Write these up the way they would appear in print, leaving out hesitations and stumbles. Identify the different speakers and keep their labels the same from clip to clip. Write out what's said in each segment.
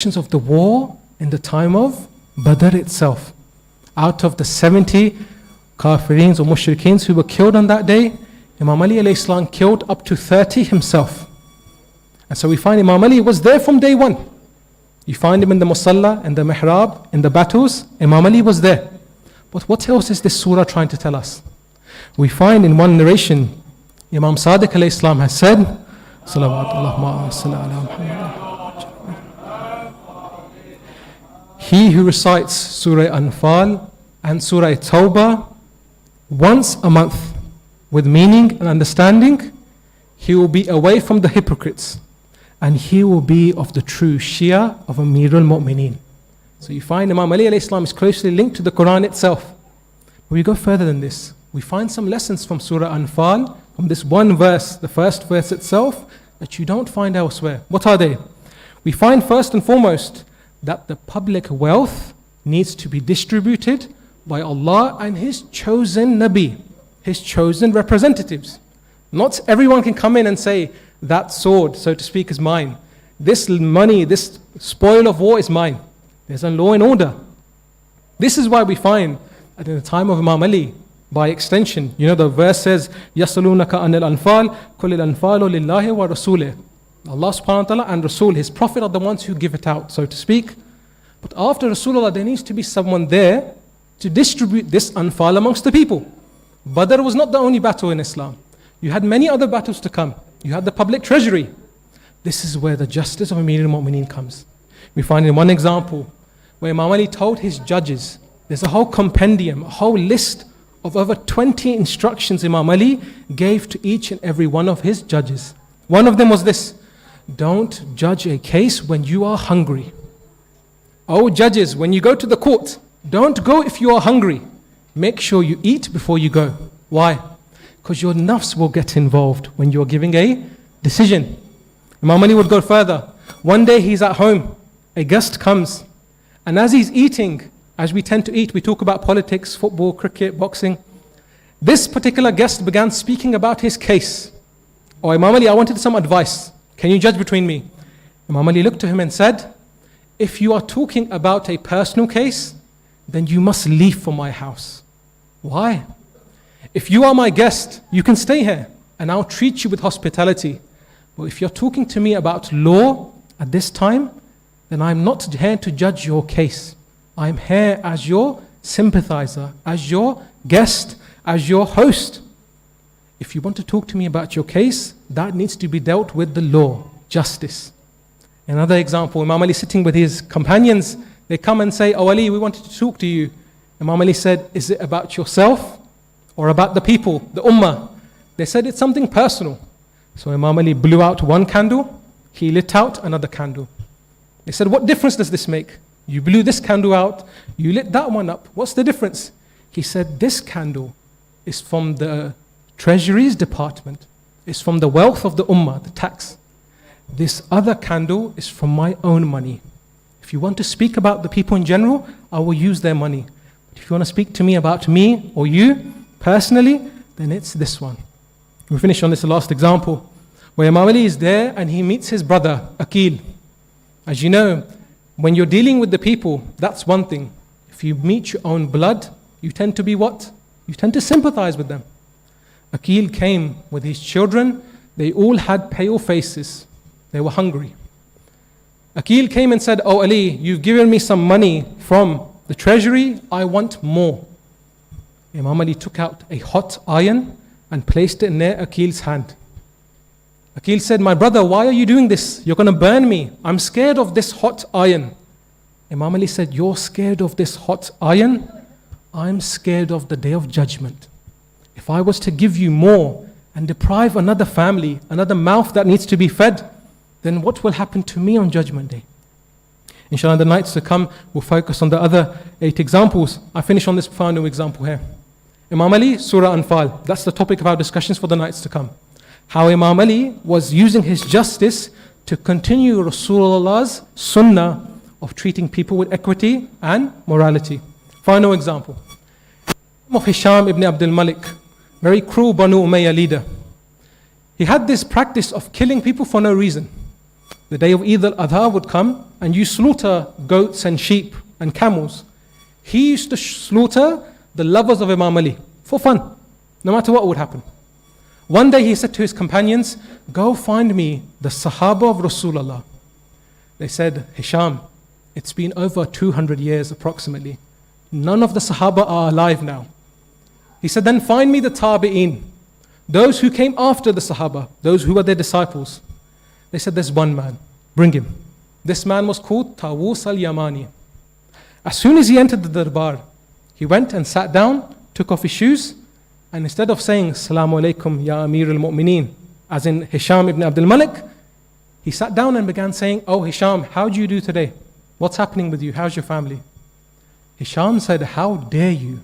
Speaker 1: of the war in the time of Badr itself. Out of the 70 kafireens or mushrikeens who were killed on that day, Imam Ali alayhi salam killed up to 30 himself. And so we find Imam Ali was there from day one. You find him in the musalla, in the mihrab, in the battles. Imam Ali was there. But what else is this surah trying to tell us? We find in one narration, Imam Sadiq alayhi salam has said, Salawatullah Muhammad. He who recites Surah Anfal and Surah Tawbah once a month with meaning and understanding, he will be away from the hypocrites and he will be of the true Shia of Amirul Mu'mineen. So you find Imam Ali alayhi salam is closely linked to the Quran itself. But we go further than this. We find some lessons from Surah Anfal, from this one verse, the first verse itself, that you don't find elsewhere. What are they? We find first and foremost that the public wealth needs to be distributed by Allah and His chosen Nabi, His chosen representatives. Not everyone can come in and say, that sword, so to speak, is mine. This money, this spoil of war is mine. There's a law and order. This is why we find that in the time of Imam Ali, by extension, the verse says, يَسْأَلُونَكَ عَنِ الْأَنْفَالِ قُلِ الْأَنْفَالُ لِلَّهِ وَرَسُولِهِ. Allah subhanahu wa ta'ala and Rasul, His Prophet, are the ones who give it out, so to speak. But after Rasulullah, there needs to be someone there to distribute this Anfal amongst the people. Badr was not the only battle in Islam. You had many other battles to come. You had the public treasury. This is where the justice of Amirul Mu'mineen comes. We find in one example where Imam Ali told his judges, there's a whole compendium, a whole list of over 20 instructions Imam Ali gave to each and every one of his judges. One of them was this: don't judge a case when you are hungry. Oh judges, when you go to the court, don't go if you are hungry. Make sure you eat before you go. Why? Because your nafs will get involved when you're giving a decision. Imam Ali would go further. One day he's at home, a guest comes, and as he's eating, as we tend to eat, we talk about politics, football, cricket, boxing. This particular guest began speaking about his case. Oh Imam Ali, I wanted some advice. Can you judge between me? Imam Ali looked to him and said, if you are talking about a personal case, then you must leave for my house. Why? If you are my guest, you can stay here and I'll treat you with hospitality. But if you're talking to me about law at this time, then I'm not here to judge your case. I'm here as your sympathizer, as your guest, as your host. If you want to talk to me about your case, that needs to be dealt with the law, justice. Another example, Imam Ali sitting with his companions, they come and say, oh Ali, we wanted to talk to you. Imam Ali said, is it about yourself or about the people, the ummah? They said, it's something personal. So Imam Ali blew out one candle, he lit out another candle. They said, what difference does this make? You blew this candle out, you lit that one up. What's the difference? He said, this candle is from the Treasury's department. It's from the wealth of the ummah, the tax. This other candle is from my own money. If you want to speak about the people in general, I will use their money. But if you want to speak to me about me or you personally, then it's this one. We finish on this last example, where Imam Ali is there and he meets his brother, Aqil. As you know, when you're dealing with the people, that's one thing. If you meet your own blood, you tend to be what? You tend to sympathize with them. Aqil came with his children. They all had pale faces. They were hungry. Aqil came and said, oh Ali, you've given me some money from the treasury. I want more. Imam Ali took out a hot iron and placed it near Aqil's hand. Aqil said, my brother, why are you doing this? You're going to burn me. I'm scared of this hot iron. Imam Ali said, you're scared of this hot iron? I'm scared of the day of judgment. If I was to give you more and deprive another family, another mouth that needs to be fed, then what will happen to me on Judgment Day? Inshallah, in the nights to come, we'll focus on the other 8 examples. I finish on this final example here. Imam Ali, Surah Anfal. That's the topic of our discussions for the nights to come. How Imam Ali was using his justice to continue Rasulullah's sunnah of treating people with equity and morality. Final example. Of Hisham ibn Abdul Malik, very cruel Banu Umayyah leader. He had this practice of killing people for no reason. The day of Eid al-Adha would come and you slaughter goats and sheep and camels. He used to slaughter the lovers of Imam Ali for fun, no matter what would happen. One day he said to his companions, go find me the Sahaba of Rasulullah. They said, Hisham, it's been over 200 years approximately. None of the Sahaba are alive now. He said, then find me the Tabi'een, those who came after the Sahaba, those who were their disciples. They said, there's one man, bring him. This man was called Tawus al-Yamani. As soon as he entered the darbar, he went and sat down, took off his shoes, and instead of saying, Assalamu alaikum ya Amir al-Mu'mineen, as in Hisham ibn Abdul Malik, he sat down and began saying, oh Hisham, how do you do today? What's happening with you? How's your family? Hisham said, how dare you?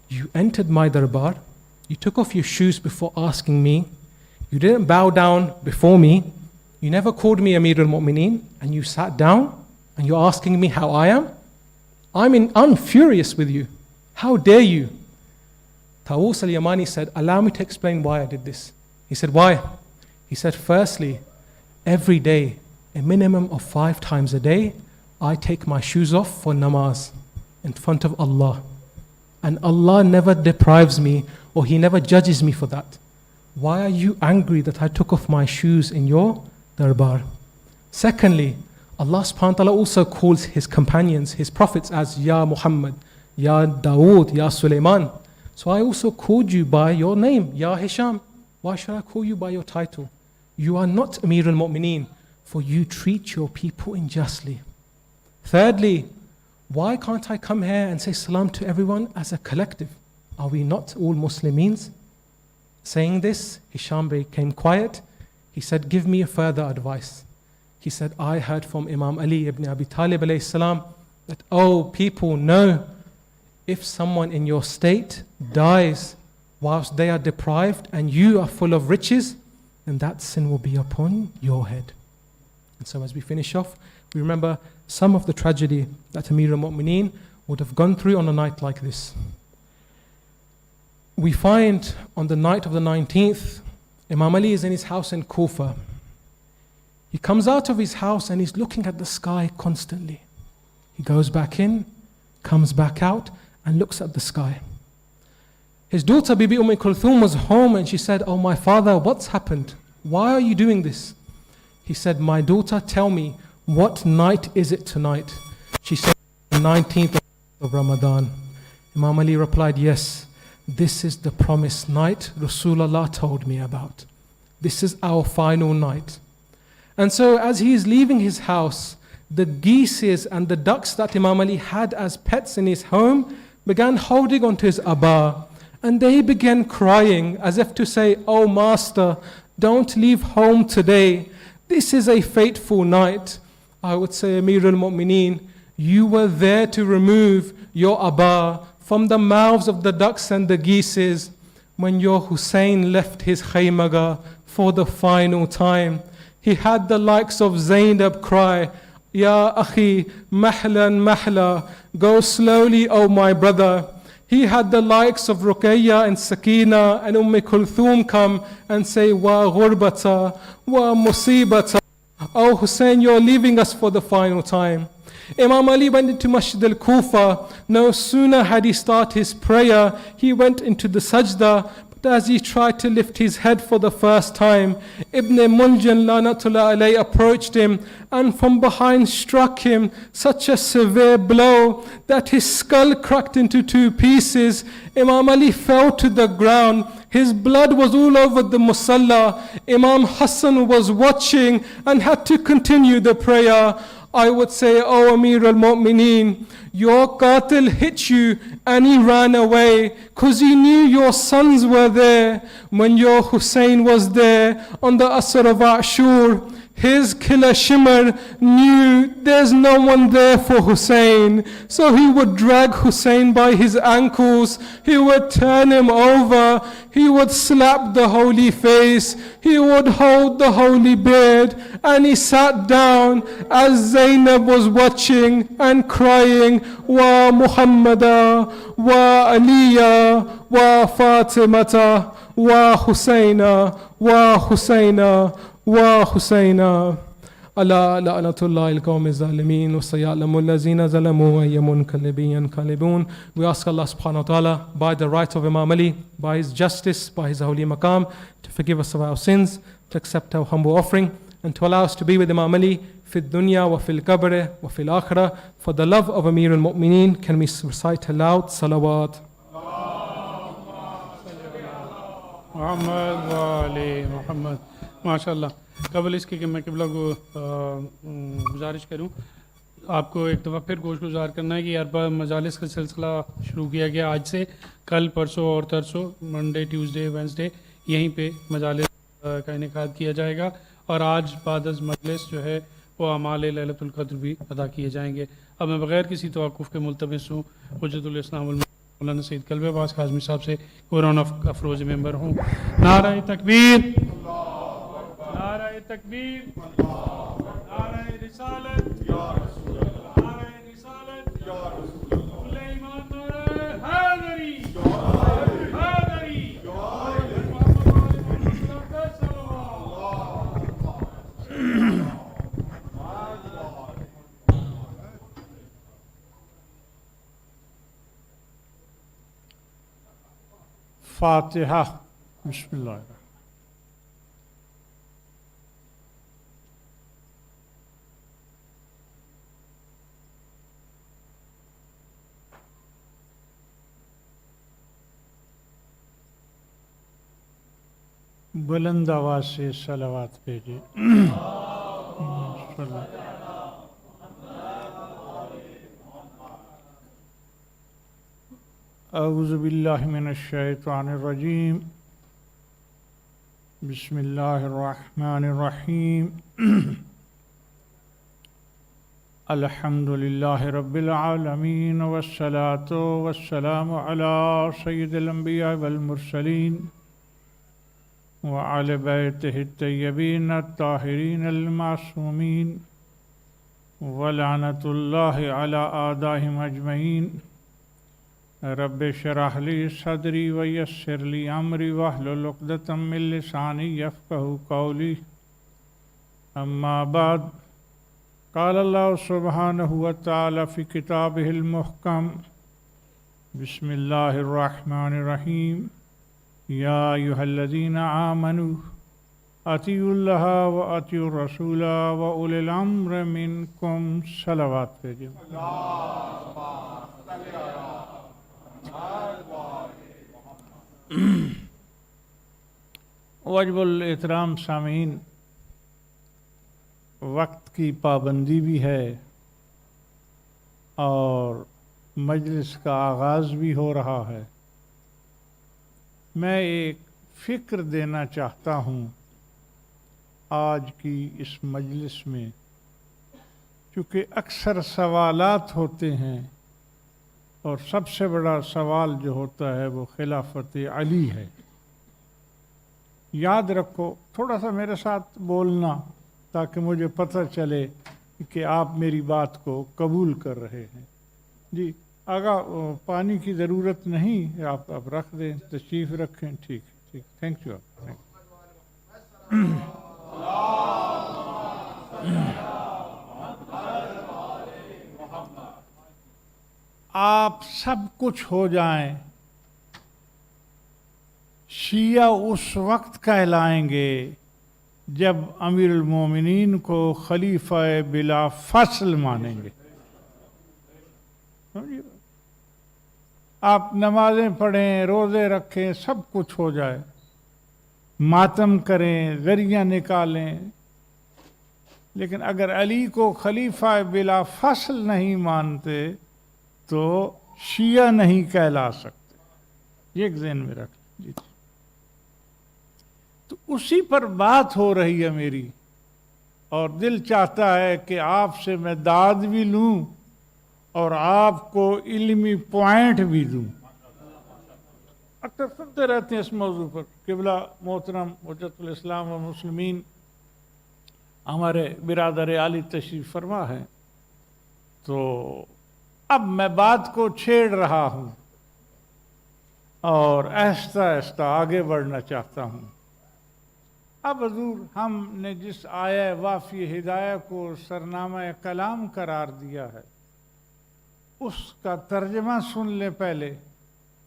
Speaker 1: You entered my darbar, you took off your shoes before asking me, you didn't bow down before me, you never called me Amir al-Mu'mineen, and you sat down and you're asking me how I am? I'm furious with you. How dare you? Tawus al-Yamani said, allow me to explain why I did this. He said, why? He said, firstly, every day, a minimum of 5 times a day, I take my shoes off for namaz in front of Allah. And Allah never deprives me or He never judges me for that. Why are you angry that I took off my shoes in your darbar? Secondly, Allah subhanahu wa ta'ala also calls His companions, His prophets as Ya Muhammad, Ya Dawood, Ya Sulaiman. So I also called you by your name, Ya Hisham. Why should I call you by your title? You are not Amir al-Mu'mineen, for you treat your people unjustly. Thirdly, why can't I come here and say salam to everyone as a collective? Are we not all Muslims? Saying this, Hisham became quiet. He said, give me a further advice. He said, I heard from Imam Ali ibn Abi Talib alayhi salam that, oh people, know if someone in your state dies whilst they are deprived and you are full of riches, then that sin will be upon your head. And so as we finish off, we remember some of the tragedy that Amir al-Mu'mineen would have gone through on a night like this. We find on the night of the 19th, Imam Ali is in his house in Kufa. He comes out of his house and he's looking at the sky constantly. He goes back in, comes back out and looks at the sky. His daughter Bibi Kulthum was home and she said, oh my father, what's happened? Why are you doing this? He said, my daughter, tell me, what night is it tonight? She said, the 19th of Ramadan. Imam Ali replied, yes, this is the promised night Rasulullah told me about. This is our final night. And so as he is leaving his house, the geese and the ducks that Imam Ali had as pets in his home began holding onto his abba, and they began crying as if to say, oh master, don't leave home today. This is a fateful night. I would say, Amir al-Mu'mineen, you were there to remove your abba from the mouths of the ducks and the geese when your Hussein left his khaymaga for the final time. He had the likes of Zainab cry, Ya akhi, mahlan mahla, go slowly, O my brother. He had the likes of Ruqayya and Sakina and Kulthum come and say, Wa ghurbata, wa musibata. Oh Hussein, you're leaving us for the final time. Imam Ali went into Masjid al-Kufa. No sooner had he started his prayer, he went into the sajda. As he tried to lift his head for the first time, Ibn Munjan Lanatullah alayhi approached him and from behind struck him such a severe blow that his skull cracked into 2 pieces. Imam Ali fell to the ground. His blood was all over the musalla. Imam Hassan was watching and had to continue the prayer. I would say, O Amir al-Mu'mineen, your qatil hit you and he ran away because he knew your sons were there. When your Hussein was there on the Asr of Ashur, his killer Shimr knew there's no one there for Hussein. So he would drag Hussein by his ankles, he would turn him over, he would slap the holy face, he would hold the holy beard, and he sat down as Zainab was watching and crying, Wa Muhammada, Wa Aliya, Wa Fatimata, Wa Husayna, Wa Husayna, Wa Husayna. ألا لعنة الله القوم الظالمين وسيعلم الذين ظلموا أي منقلب ينقلبون. We ask Allah subhanahu wa ta'ala by the right of Imam Ali, by his justice, by his holy maqam, to forgive us of our sins, to accept our humble offering, and to allow us to be with Imam Ali في الدنيا وفي القبر وفي الآخرة. For the love of Amir al-Mu'mineen, can we recite aloud salawat?
Speaker 2: محمد وآل محمد. ماشاءاللہ. قبل اس کے کہ میں قبلہ کو گزارش کروں، آپ کو ایک دفعہ پھر گوش گزار کرنا ہے کہ اربع مجالس کا سلسلہ شروع کیا گیا آج سے. کل پرسوں اور ترسوں منڈے ٹیوزڈے وینسڈے یہیں پہ مجالس کا انعقاد کیا جائے گا، اور آج بعد از مجلس جو ہے وہ اعمال لیلۃ القدر بھی ادا کیے جائیں گے. اب میں بغیر کسی توقف کے ملتمس ہوں حجت الاسلام مولانا سید کلبے عباس کاظمی صاحب سے قرآن افروز ممبر ہوں. نعرہ تکبیر، نعرہ تکبیر، نعرہ رسالت، نعرہ رسالت، کل ایمان نعرہ حیدری، حیدری،
Speaker 3: فاتحہ. بسم اللہ الرحمن. بلند آواز سے صلوات بھیجیں. اعوذ باللہ من الشیطان الرجیم. بسم اللہ الرحمن الرحیم. الحمد للہ رب العالمین والصلاة والسلام علی سید الانبیاء والمرسلین وعلى بیتہ الطیبین الطاہرین المعصومین ولعنۃ اللہ علی اعدائہم اجمعین. رب اشرح لی صدری ویسر لی امری واحلل عقدۃ من لسانی یفقہوا قولی. اما بعد، قال اللہ سبحانہ وتعالی فی کتابہ المحکم. بسم اللہ الرحمن الرحیم. یا ایھا الذین آمنوا اطیعوا اللہ واطیعوا الرسول واولی الامر منکم. صلوات بھیجیں. واجب الاحترام سامعین، وقت کی پابندی بھی ہے اور مجلس کا آغاز بھی ہو رہا ہے. میں ایک فکر دینا چاہتا ہوں آج کی اس مجلس میں، چونکہ اکثر سوالات ہوتے ہیں اور سب سے بڑا سوال جو ہوتا ہے وہ خلافت علی ہے. یاد رکھو، تھوڑا سا میرے ساتھ بولنا تاکہ مجھے پتہ چلے کہ آپ میری بات کو قبول کر رہے ہیں. جی آگا، پانی کی ضرورت نہیں، آپ رکھ دیں، تشریف رکھیں. ٹھیک ٹھیک، تھینک یو. آپ سب کچھ ہو جائیں، شیعہ اس وقت کہلائیں گے جب امیر المومنین کو خلیفہ بلا فصل مانیں گے. آپ نمازیں پڑھیں، روزے رکھیں، سب کچھ ہو جائے، ماتم کریں، ذریعہ نکالیں، لیکن اگر علی کو خلیفہ بلا فصل نہیں مانتے تو شیعہ نہیں کہلا سکتے. یہ ایک ذہن میں رکھ جی. تو اسی پر بات ہو رہی ہے میری، اور دل چاہتا ہے کہ آپ سے میں داد بھی لوں اور آپ کو علمی پوائنٹ بھی دوں. اکثر سنتے رہتے ہیں اس موضوع پر. قبلہ محترم حجت الاسلام و مسلمین ہمارے برادر عالی تشریف فرما ہے، تو اب میں بات کو چھیڑ رہا ہوں اور آہستہ آہستہ آگے بڑھنا چاہتا ہوں. अब हजूर हमने जिस आया वाफ़ी हिदाया को सरनामा कलाम करार दिया है उसका तर्जमा सुन ले पहले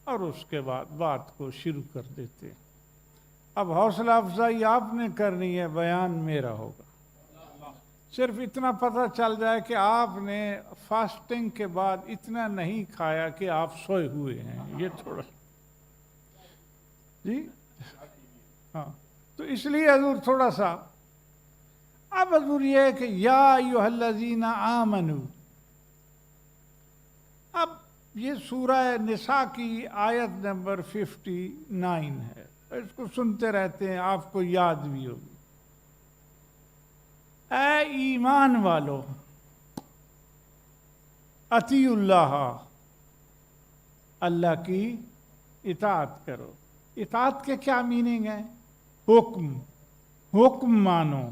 Speaker 3: और उसके बाद बात को शुरू कर देते हैं। अब हौसला अफजाई आपने करनी है, बयान मेरा होगा। सिर्फ इतना पता चल जाए कि आपने फास्टिंग के बाद इतना नहीं खाया कि आप सोए हुए हैं, ये थोड़ा जी हाँ, तो इसलिए हजूर थोड़ा सा अब हजूर ये है कि या अय्युहल्लज़ीना आमनू, अब ये सूरह निसा की आयत नंबर 59 है, इसको सुनते रहते हैं, आपको याद भी होगी। ऐ ईमान वालो अतीउल्लाह, अल्लाह की इताअत करो। इताअत के क्या मीनिंग है? हुक्म, हुक्म मानो।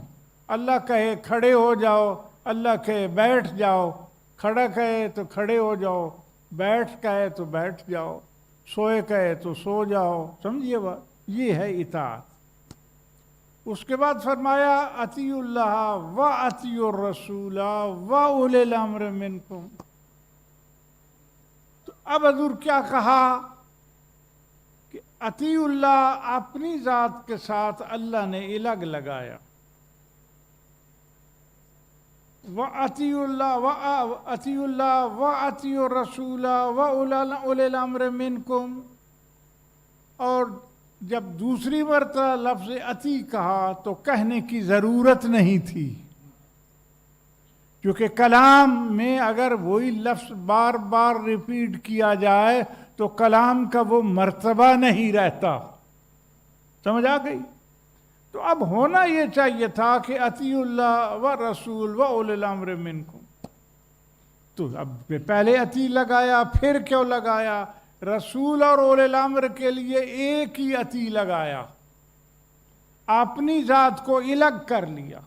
Speaker 3: अल्लाह कहे खड़े हो जाओ, अल्लाह कहे बैठ जाओ, खड़ा कहे तो खड़े हो जाओ, बैठ कहे तो बैठ जाओ, सोए कहे तो सो जाओ। समझिए बात, ये है इताअत। उसके बाद फरमाया अतीउल्लाह व अतीउर रसूला व उलिल अम्र मिनकुम। तो अब हजूर क्या कहा कि अतीउल्लाह अपनी जात के साथ अल्लाह ने अलग लगाया, व अतीउल्लाह व अतीउर रसूला व उलिल अम्र मिनकुम। और जब दूसरी मरतबा लफ्ज़ अती कहा तो कहने की ज़रूरत नहीं थी, क्योंकि कलाम में अगर वही लफ्ज़ बार बार रिपीट किया जाए तो कलाम का वो मर्तबा नहीं रहता। समझ आ गई? तो अब होना ये चाहिए था कि अतीउल्लाह व रसूल व उलिल अम्र मिनकुम। तो अब पहले अती लगाया, फिर क्यों लगाया? रसूल और उलिल अम्र के लिए एक ही अती लगाया, अपनी जात को अलग कर लिया।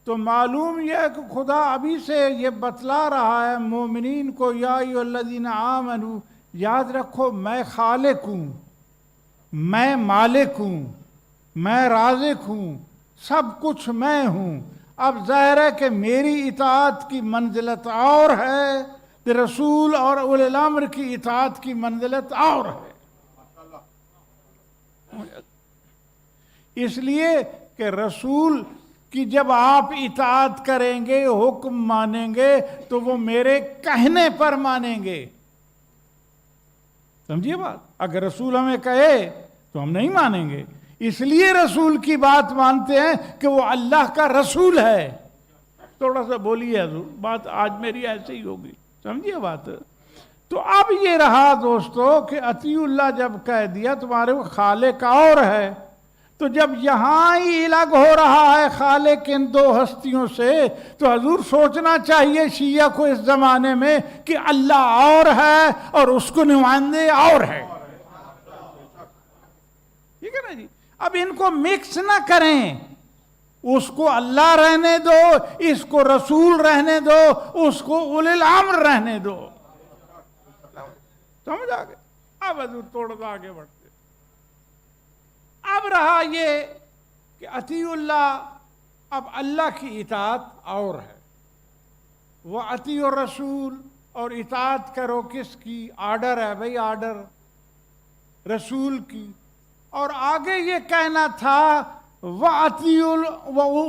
Speaker 3: तो मालूम यह है कि खुदा अभी से ये बतला रहा है मोमिनीन को, या अय्युहल्लज़ीना आमनू, याद रखो मैं खालिक हूँ, मैं मालिक हूँ, मैं राज़िक हूँ, सब कुछ मैं हूँ। अब ज़ाहिर है कि मेरी इताअत की मंजिलत और है, रसूल और उलिल अम्र की इताअत की मंजिलत और है। इसलिए कि रसूल की जब आप इताअत करेंगे, हुक्म मानेंगे, तो वो मेरे कहने पर मानेंगे। समझिए बात, अगर रसूल हमें कहे तो हम नहीं मानेंगे। इसलिए रसूल की बात मानते हैं कि वो अल्लाह का रसूल है। थोड़ा सा बोलिए हजूर, बात आज मेरी ऐसे ही होगी, समझिए बात। तो अब ये रहा दोस्तों कि अतीउल्लाह जब कह दिया तुम्हारे वो खालिक और है, तो जब यहां ही अलग हो रहा है खालिक इन दो हस्तियों से, तो हजूर सोचना चाहिए शिया को इस जमाने में कि अल्लाह और है और उसको नुमाइंदे और है। ठीक है ना जी? अब इनको मिक्स ना करें, उसको अल्लाह रहने दो, इसको रसूल रहने दो, उसको उलिल अम्र रहने दो। समझ आ गए? अब हजूर थोड़ा सा आगे बढ़ते। अब रहा ये कि अतीउल्लाह, अब अल्लाह की इताअत और है, वह अतीउर रसूल, और इताअत करो किसकी? आर्डर है भाई, आर्डर रसूल की। और आगे ये कहना था व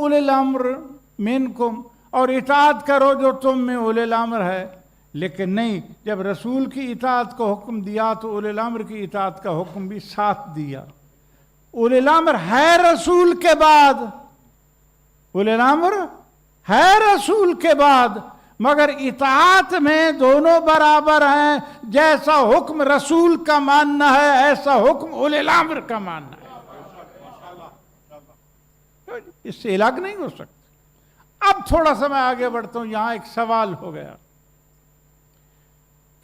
Speaker 3: उलिल अम्र मिनकुम, और इताअत करो जो तुम में उलिल अम्र है। लेकिन नहीं, जब रसूल की इताअत को हुक्म दिया तो उलिल अम्र की इताअत का हुक्म भी साथ दिया। उलिल अम्र है रसूल के बाद, उलिल अम्र है रसूल के बाद, मगर इताअत में दोनों बराबर हैं। जैसा हुक्म रसूल का मानना है ऐसा हुक्म उलिल अम्र का मानना है, इससे अलग नहीं हो सकता। अब थोड़ा सा मैं आगे बढ़ता हूं, यहां एक सवाल हो गया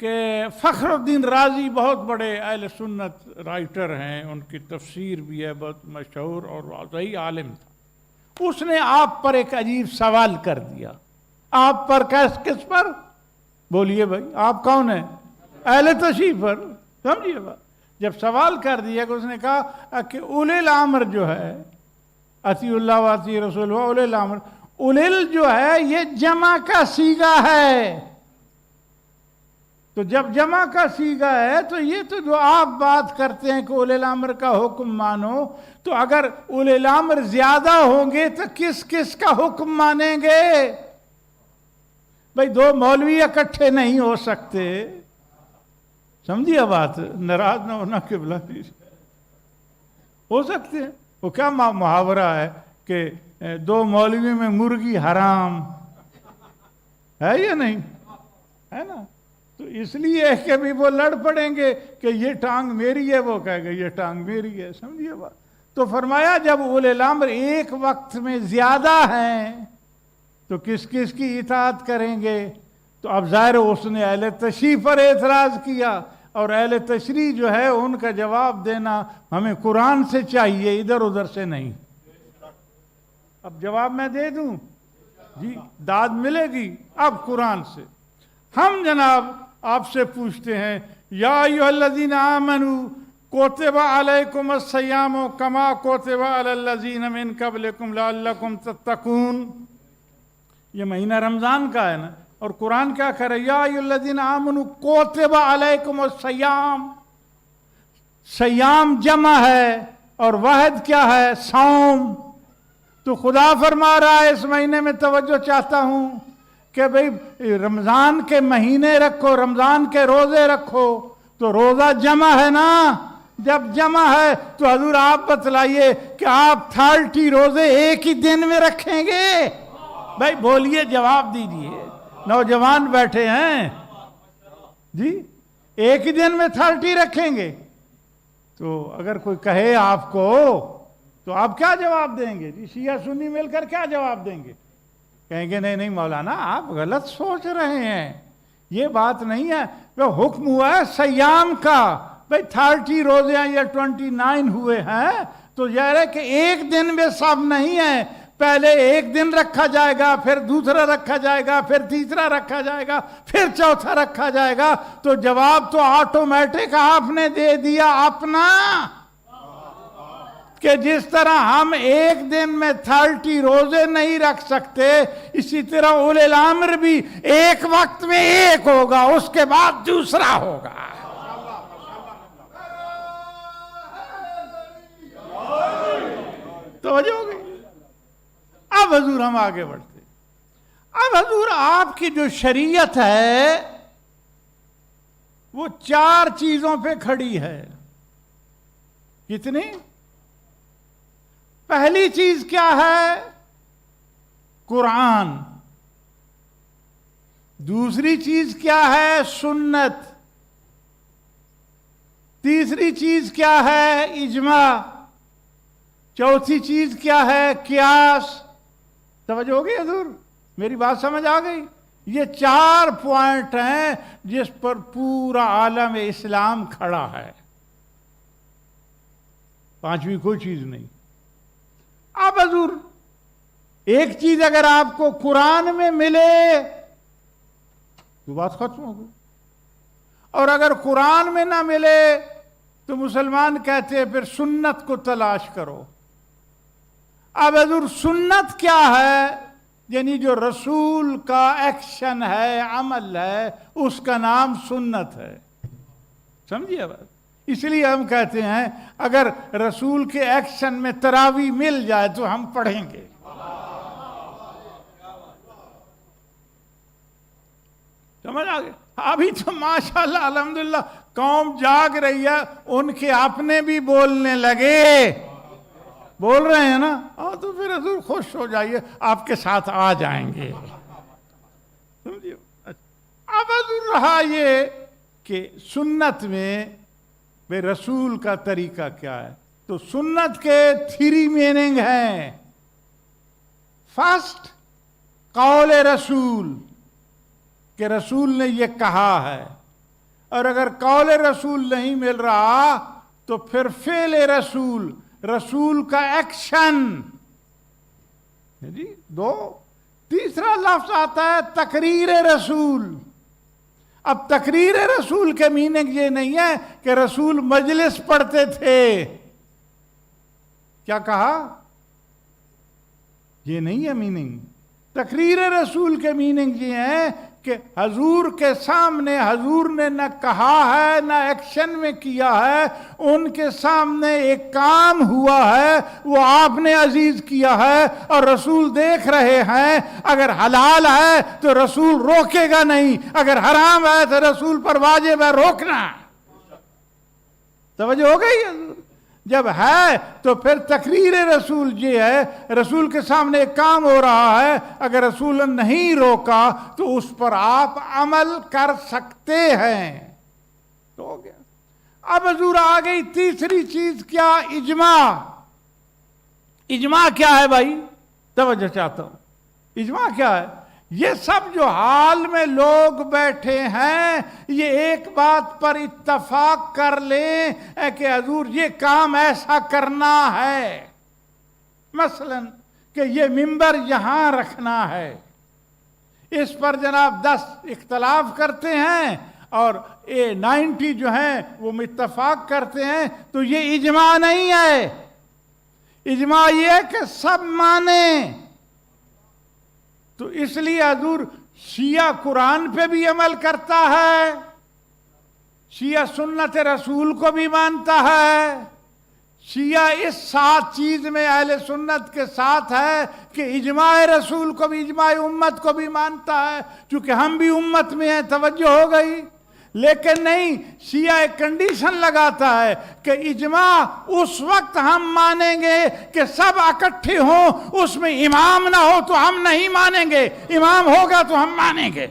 Speaker 3: कि फखरुद्दीन राजी बहुत बड़े अहले सुन्नत राइटर हैं, उनकी तफसीर भी है, बहुत मशहूर और वाज़ही आलिम था। उसने आप पर एक अजीब सवाल कर दिया। आप पर किस पर? बोलिए भाई, आप कौन है? अहले तशरीफ पर। समझिए बात, जब सवाल कर दिया कि उसने कहा कि उलिल अम्र जो है अतीउल्लाह व अती रसूल व उलिल अम्र। उलिल जो है ये जमा का सीगा है, तो जब जमा का सीगा है तो ये तो जो आप बात करते हैं कि उलिल अम्र का हुक्म मानो, तो अगर उलिल अम्र ज्यादा होंगे तो किस किस का हुक्म मानेंगे? भाई दो मौलवी इकट्ठे नहीं हो सकते, समझिए बात, नाराज ना होना किबला हो सकते हैं। वो क्या मुहावरा है कि दो मौलवी में मुर्गी हराम है या नहीं है ना? तो इसलिए कि भी वो लड़ पड़ेंगे कि ये टांग मेरी है, वो कहेगा ये टांग मेरी है, समझिए बात। तो फरमाया जब उलिल अम्र एक वक्त में ज्यादा हैं तो किस किस की इताअत करेंगे? तो अब ज़ाहिर उसने अहले तशरीह पर एतराज़ किया, और अहले तशरीह जो है उनका जवाब देना हमें कुरान से चाहिए, इधर उधर से नहीं। अब जवाब मैं दे दूं जी, दाद मिलेगी अब कुरान से। हम जनाब आपसे पूछते हैं, या अय्युहल्लज़ीना आमनू कुतिबा अलैकुमुस सियामु कमा कुतिबा अलल्लज़ीना मिन क़ब्लिकुम लअल्लकुम तत्तकून। ये महीना रमजान का है ना, और कुरान क्या कह रहा है? या अय्युहल्लज़ीना आमनू कुतिबा अलैकुमुस सियाम। सयाम जमा है और वाहिद क्या है? सौम। तो खुदा फरमा रहा है इस महीने में तवज्जो चाहता हूं कि भाई रमजान के महीने रखो, रमजान के रोजे रखो, तो रोजा जमा है ना? जब जमा है तो हजूर आप बतलाइए कि आप 30 रोजे एक ही दिन में रखेंगे? भाई बोलिए, जवाब दीजिए, नौजवान बैठे हैं जी, एक ही दिन में 30 रखेंगे? तो अगर कोई कहे आपको तो आप क्या जवाब देंगे जी? शिया सुन्नी मिलकर क्या जवाब देंगे? कहेंगे नहीं नहीं मौलाना आप गलत सोच रहे हैं, ये बात नहीं है। तो हुक्म हुआ है सयाम का, भाई 30 रोजे या 29 हुए हैं, तो यह है कि एक दिन में सब नहीं है, पहले एक दिन रखा जाएगा, फिर दूसरा रखा जाएगा, फिर तीसरा रखा जाएगा, फिर चौथा रखा जाएगा। तो जवाब तो ऑटोमेटिक आपने दे दिया अपना, कि जिस तरह हम एक दिन में 30 रोजे नहीं रख सकते, इसी तरह उलिल अम्र भी एक वक्त में एक होगा, उसके बाद दूसरा होगा। तो वजह हो गई। अब हजूर हम आगे बढ़ते। अब हजूर आपकी जो शरीयत है वो 4 चीजों पे खड़ी है। कितनी? पहली चीज क्या है? कुरान। दूसरी चीज क्या है? सुन्नत। तीसरी चीज क्या है? इजमा। चौथी चीज क्या है? कियास। समझ हो गई हजूर? मेरी बात समझ आ गई? ये 4 पॉइंट हैं जिस पर पूरा आलम इस्लाम खड़ा है, 5वीं कोई चीज नहीं। अब हजूर एक चीज अगर आपको कुरान में मिले तो बात खत्म हो गई, और अगर कुरान में ना मिले तो मुसलमान कहते हैं फिर सुन्नत को तलाश करो। अब हजूर सुन्नत क्या है? यानी जो रसूल का एक्शन है, अमल है, उसका नाम सुन्नत है। समझिए बात? इसलिए हम कहते हैं अगर रसूल के एक्शन में तरावी मिल जाए तो हम पढ़ेंगे। समझ आ गए? अभी तो माशाल्लाह अल्हम्दुलिल्लाह कौम जाग रही है, उनके अपने भी बोलने लगे। बोल रहे हैं ना? हाँ, तो फिर हजूर खुश हो जाइए, आपके साथ आ जाएंगे। समझिए? अब हजूर रहा ये कि सुन्नत में भाई रसूल का तरीका क्या है? तो सुन्नत के 3 मीनिंग हैं। फर्स्ट, कौल रसूल, कि रसूल ने ये कहा है, और अगर कौल रसूल नहीं मिल रहा तो फिर फेल रसूल, रसूल का एक्शन जी। 2, तीसरा लफ्ज आता है तकरीर रसूल। अब तकरीर रसूल के मीनिंग ये नहीं है कि रसूल मजलिस पढ़ते थे। क्या कहा? یہ نہیں ہے میننگ. تقریر رسول کے میننگ یہ ہے کہ حضور کے سامنے حضور نے نہ کہا ہے نہ ایکشن میں کیا ہے, ان کے سامنے ایک کام ہوا ہے وہ آپ نے عزیز کیا ہے اور رسول دیکھ رہے ہیں. اگر حلال ہے تو رسول روکے گا نہیں, اگر حرام ہے تو رسول پر واجب ہے روکنا. توجہ ہو گئی؟ جب ہے تو پھر تقریر رسول یہ ہے, رسول کے سامنے ایک کام ہو رہا ہے, اگر رسول نہیں روکا تو اس پر آپ عمل کر سکتے ہیں. تو ہو گیا. اب حضور آ گئی تیسری چیز, کیا؟ اجماع. اجماع کیا ہے بھائی؟ توجہ چاہتا ہوں. اجماع کیا ہے؟ یہ سب جو حال میں لوگ بیٹھے ہیں یہ ایک بات پر اتفاق کر لیں کہ حضور یہ کام ایسا کرنا ہے. مثلا کہ یہ منبر یہاں رکھنا ہے, اس پر جناب 10 اختلاف کرتے ہیں اور 90 جو ہیں وہ اتفاق کرتے ہیں, تو یہ اجماع نہیں ہے. اجماع یہ ہے کہ سب مانیں. تو اس لیے حضور شیعہ قرآن پہ بھی عمل کرتا ہے, شیعہ سنت رسول کو بھی مانتا ہے, شیعہ اس 7 چیز میں اہل سنت کے ساتھ ہے کہ اجماع رسول کو بھی اجماع امت کو بھی مانتا ہے, چونکہ ہم بھی امت میں ہیں. توجہ ہو گئی؟ لیکن نہیں, شیعہ ایک کنڈیشن لگاتا ہے کہ اجماع اس وقت ہم مانیں گے کہ سب اکٹھے ہوں, اس میں امام نہ ہو تو ہم نہیں مانیں گے, امام ہوگا تو ہم مانیں گے.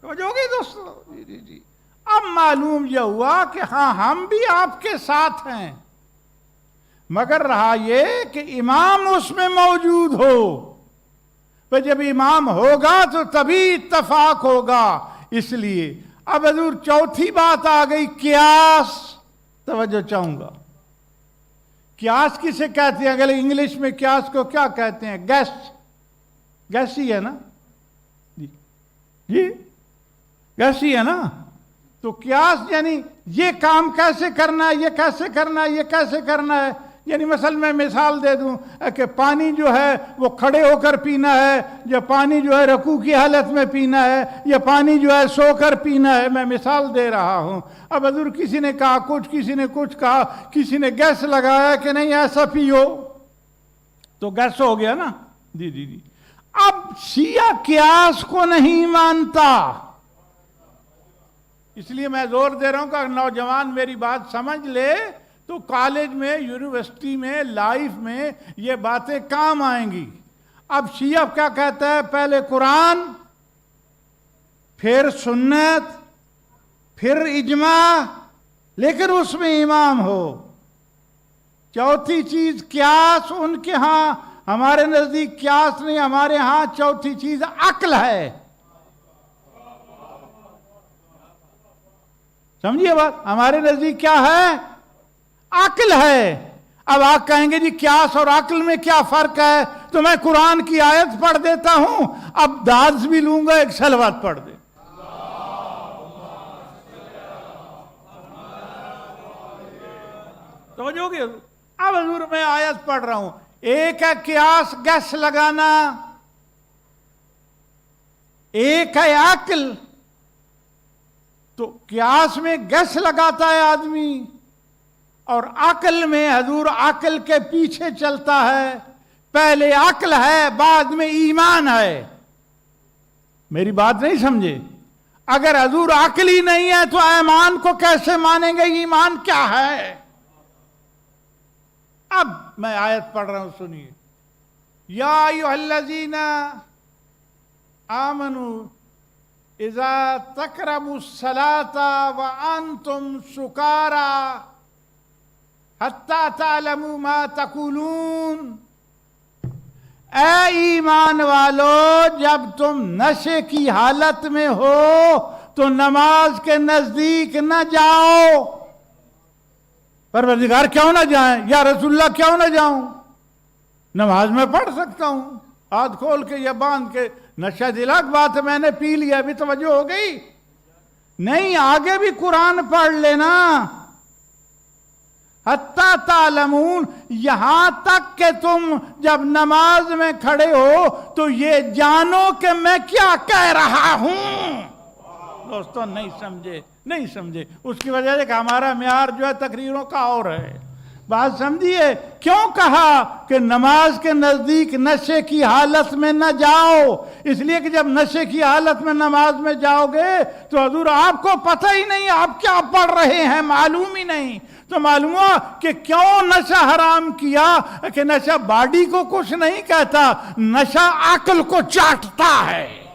Speaker 3: جو گئی دوستو, جی. اب معلوم یہ ہوا کہ ہاں ہم بھی آپ کے ساتھ ہیں, مگر رہا یہ کہ امام اس میں موجود ہو. تو جب امام ہوگا تو تبھی اتفاق ہوگا. اس لیے اب حضور چوتھی بات آ گئی, قیاس. توجہ چاہوں گا. قیاس کسے کہتے ہیں؟ اگر انگلش میں قیاس کو کیا کہتے ہیں؟ گیس. گیس ہی ہے نا جی, گیس ہی ہے نا. تو قیاس یعنی یہ کام کیسے کرنا ہے, یہ کیسے کرنا ہے, یہ کیسے کرنا ہے. یعنی مثلا میں مثال دے دوں کہ پانی جو ہے وہ کھڑے ہو کر پینا ہے, یا پانی جو ہے رکوع کی حالت میں پینا ہے, یا پانی جو ہے سو کر پینا ہے. میں مثال دے رہا ہوں. اب حضور کسی نے کہا کچھ, کسی نے کچھ کہا, کسی نے گیس لگایا کہ نہیں ایسا پیو, تو گیس ہو گیا نا. جی. اب شیعہ قیاس کو نہیں مانتا. اس لیے میں زور دے رہا ہوں کہ نوجوان میری بات سمجھ لے تو کالج میں, یونیورسٹی میں, لائف میں یہ باتیں کام آئیں گی. اب شیعہ کیا کہتا ہے؟ پہلے قرآن, پھر سنت, پھر اجماع, لیکن اس میں امام ہو. چوتھی چیز قیاس. ان کے ہاں, ہمارے نزدیک قیاس نہیں, ہمارے ہاں چوتھی چیز عقل ہے. سمجھیے بات, ہمارے نزدیک کیا ہے؟ عقل ہے. اب آپ کہیں گے جی قیاس اور عقل میں کیا فرق ہے, تو میں قرآن کی آیت پڑھ دیتا ہوں, اب داز بھی لوں گا, ایک صلوات پڑھ دے. توجہ ہوگی؟ اب حضور میں آیت پڑھ رہا ہوں. ایک ہے قیاس, گیس لگانا, ایک ہے عقل. تو قیاس میں گیس لگاتا ہے آدمی, اور عقل میں حضور عقل کے پیچھے چلتا ہے. پہلے عقل ہے, بعد میں ایمان ہے. میری بات نہیں سمجھے؟ اگر حضور عقل ہی نہیں ہے تو ایمان کو کیسے مانیں گے؟ ایمان کیا ہے؟ اب میں آیت پڑھ رہا ہوں, سنیے. یا ایھا الذین آمنوا اذا تقربوا الصلاة وانتم سکارى حتی تعلموا ما تقولون. اے ایمان والو, جب تم نشے کی حالت میں ہو تو نماز کے نزدیک نہ جاؤ. پروردگار کیوں نہ جائیں؟ یا رسول اللہ کیوں نہ جاؤں؟ نماز میں پڑھ سکتا ہوں. हाथ खोल के या बांध के, नशा दिलाक बात है, मैंने पी लिया, अभी तवज्जो हो गई? नहीं, आगे भी कुरान पढ़ लेना। हत्ता तालमून, यहां तक कि तुम जब नमाज में खड़े हो तो ये जानो कि मैं क्या कह रहा हूं। दोस्तों नहीं समझे, उसकी वजह से कि हमारा म्यार जो है तकरीरों का और है। बात समझिए, क्यों कहा कि नमाज के नजदीक नशे की हालत में न जाओ? इसलिए कि जब नशे की हालत में नमाज में जाओगे तो हुजूर आपको पता ही नहीं आप क्या पढ़ रहे हैं, मालूम ही नहीं। तो मालूम हुआ कि क्यों नशा हराम किया, कि नशा बॉडी को कुछ नहीं कहता, नशा अक्ल को चाटता है।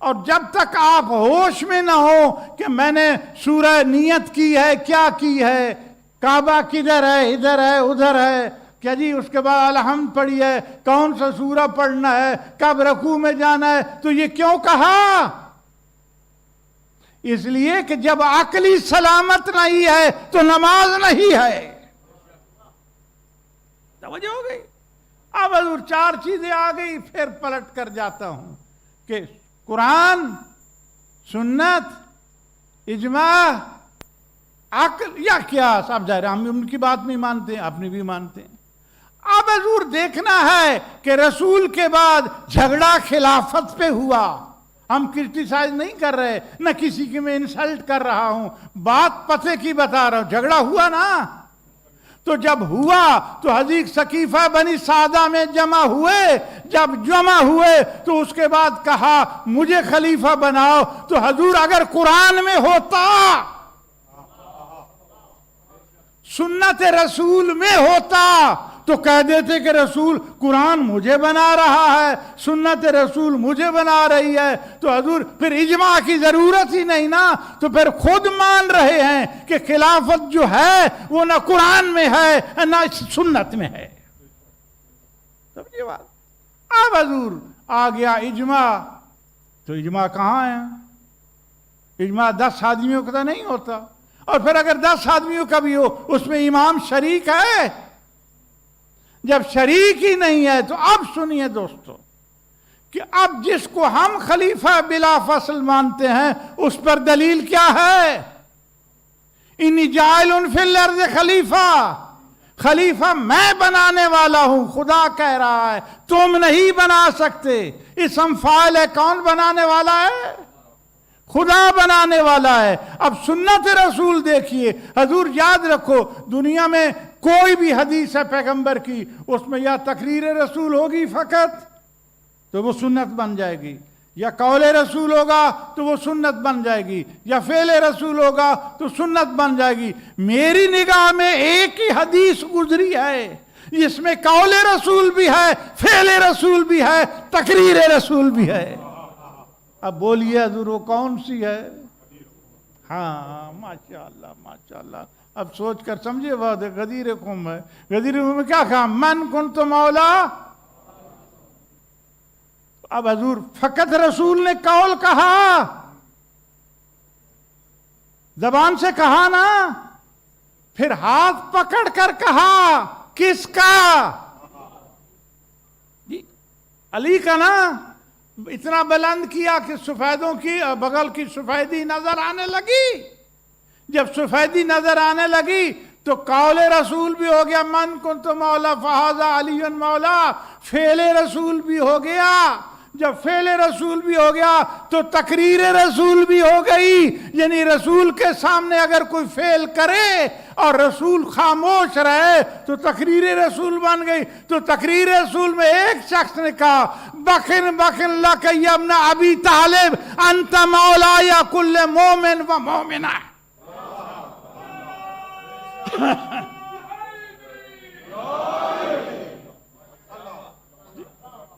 Speaker 3: और जब तक आप होश में ना हो कि मैंने सूरह नियत की है, क्या की है, काबा किधर है, इधर है, उधर है, क्या जी, उसके बाद अलहम्द पढ़ी है, कौन सा सूरह पढ़ना है, कब रकू में जाना है, तो ये क्यों कहा? इसलिए कि जब अक्ली सलामत नहीं है तो नमाज नहीं है। समझ हो गई? अब हजूर चार चीजें आ गई, फिर पलट कर जाता हूं कि कुरान, सुन्नत, इजमा, अक्ल या क्या, सब जाहिर हम उनकी बात नहीं मानते, अपनी भी मानते हैं। अब हजूर देखना है कि रसूल के बाद झगड़ा खिलाफत पे हुआ। हम क्रिटिसाइज नहीं कर रहे, न किसी की मैं इंसल्ट कर रहा हूं, बात पते की बता रहा हूं। झगड़ा हुआ ना, तो जब हुआ तो हजीक सकीफा बनी सादा में जमा हुए। जब जमा हुए तो उसके बाद कहा मुझे खलीफा बनाओ। तो हजूर अगर कुरान में होता, सुन्नत रसूल में होता, तो कह देते कि रसूल कुरान मुझे बना रहा है, सुन्नत रसूल मुझे बना रही है। तो हजूर फिर इजमा की जरूरत ही नहीं ना, तो फिर खुद मान रहे हैं कि खिलाफत जो है वो ना कुरान में है ना सुन्नत में है। समझिए बात। अब हजूर आ गया इजमा। तो इजमा कहां है? इजमा 10 आदमियों का तो नहीं होता, और फिर अगर 10 आदमियों का भी हो उसमें इमाम शरीक है। जब शरीक ही नहीं है तो अब सुनिए दोस्तों कि अब जिसको हम खलीफा बिला फसल मानते हैं उस पर दलील क्या है? इन्नी जाइलुन फिल अर्ज़ खलीफा, खलीफा मैं बनाने वाला हूं, खुदा कह रहा है, तुम नहीं बना सकते। इसम फाइल है, कौन बनाने वाला है? खुदा बनाने वाला है। अब सुन्नत रसूल देखिए, हजूर याद रखो, दुनिया में कोई भी हदीस है पैगंबर की, उसमें या तकरीर रसूल होगी फकत तो वो सुन्नत बन जाएगी, या कौले रसूल होगा तो वो सुन्नत बन जाएगी, या फेले रसूल होगा तो सुन्नत बन जाएगी। मेरी निगाह में एक ही हदीस गुजरी है जिसमें कौले रसूल भी है, फेले रसूल भी है, तकरीर रसूल भी है। अब बोलिए हजूर वो कौन सी है? हाँ, माशाअल्लाह माशाअल्लाह। अब सोच कर समझिए बात है। गदीर कुम है, गदीर कुम में क्या कहा? मन कुन तो मौला। अब हजूर फकत रसूल ने कौल कहा, जबान से कहा ना, फिर हाथ पकड़ कर कहा, किसका? अली का ना। इतना बुलंद किया कि सफेदों की बगल की सफेदी नजर आने लगी। जब सफेदी नजर आने लगी तो कौले रसूल भी हो गया, मन कुन तो मौला फहाजा अलीन मौला, फेले रसूल भी हो गया। जब फेले रसूल भी हो गया तो तकरीर रसूल भी हो गई। यानी रसूल के सामने अगर कोई फेल करे और रसूल खामोश रहे तो तकरीर रसूल बन गई। तो तकरीर रसूल में एक शख्स ने कहा, बखिन बखिन लकय्यबना अबी तालिब अंत मौला या कुल्ले मोमिन व मोमिना।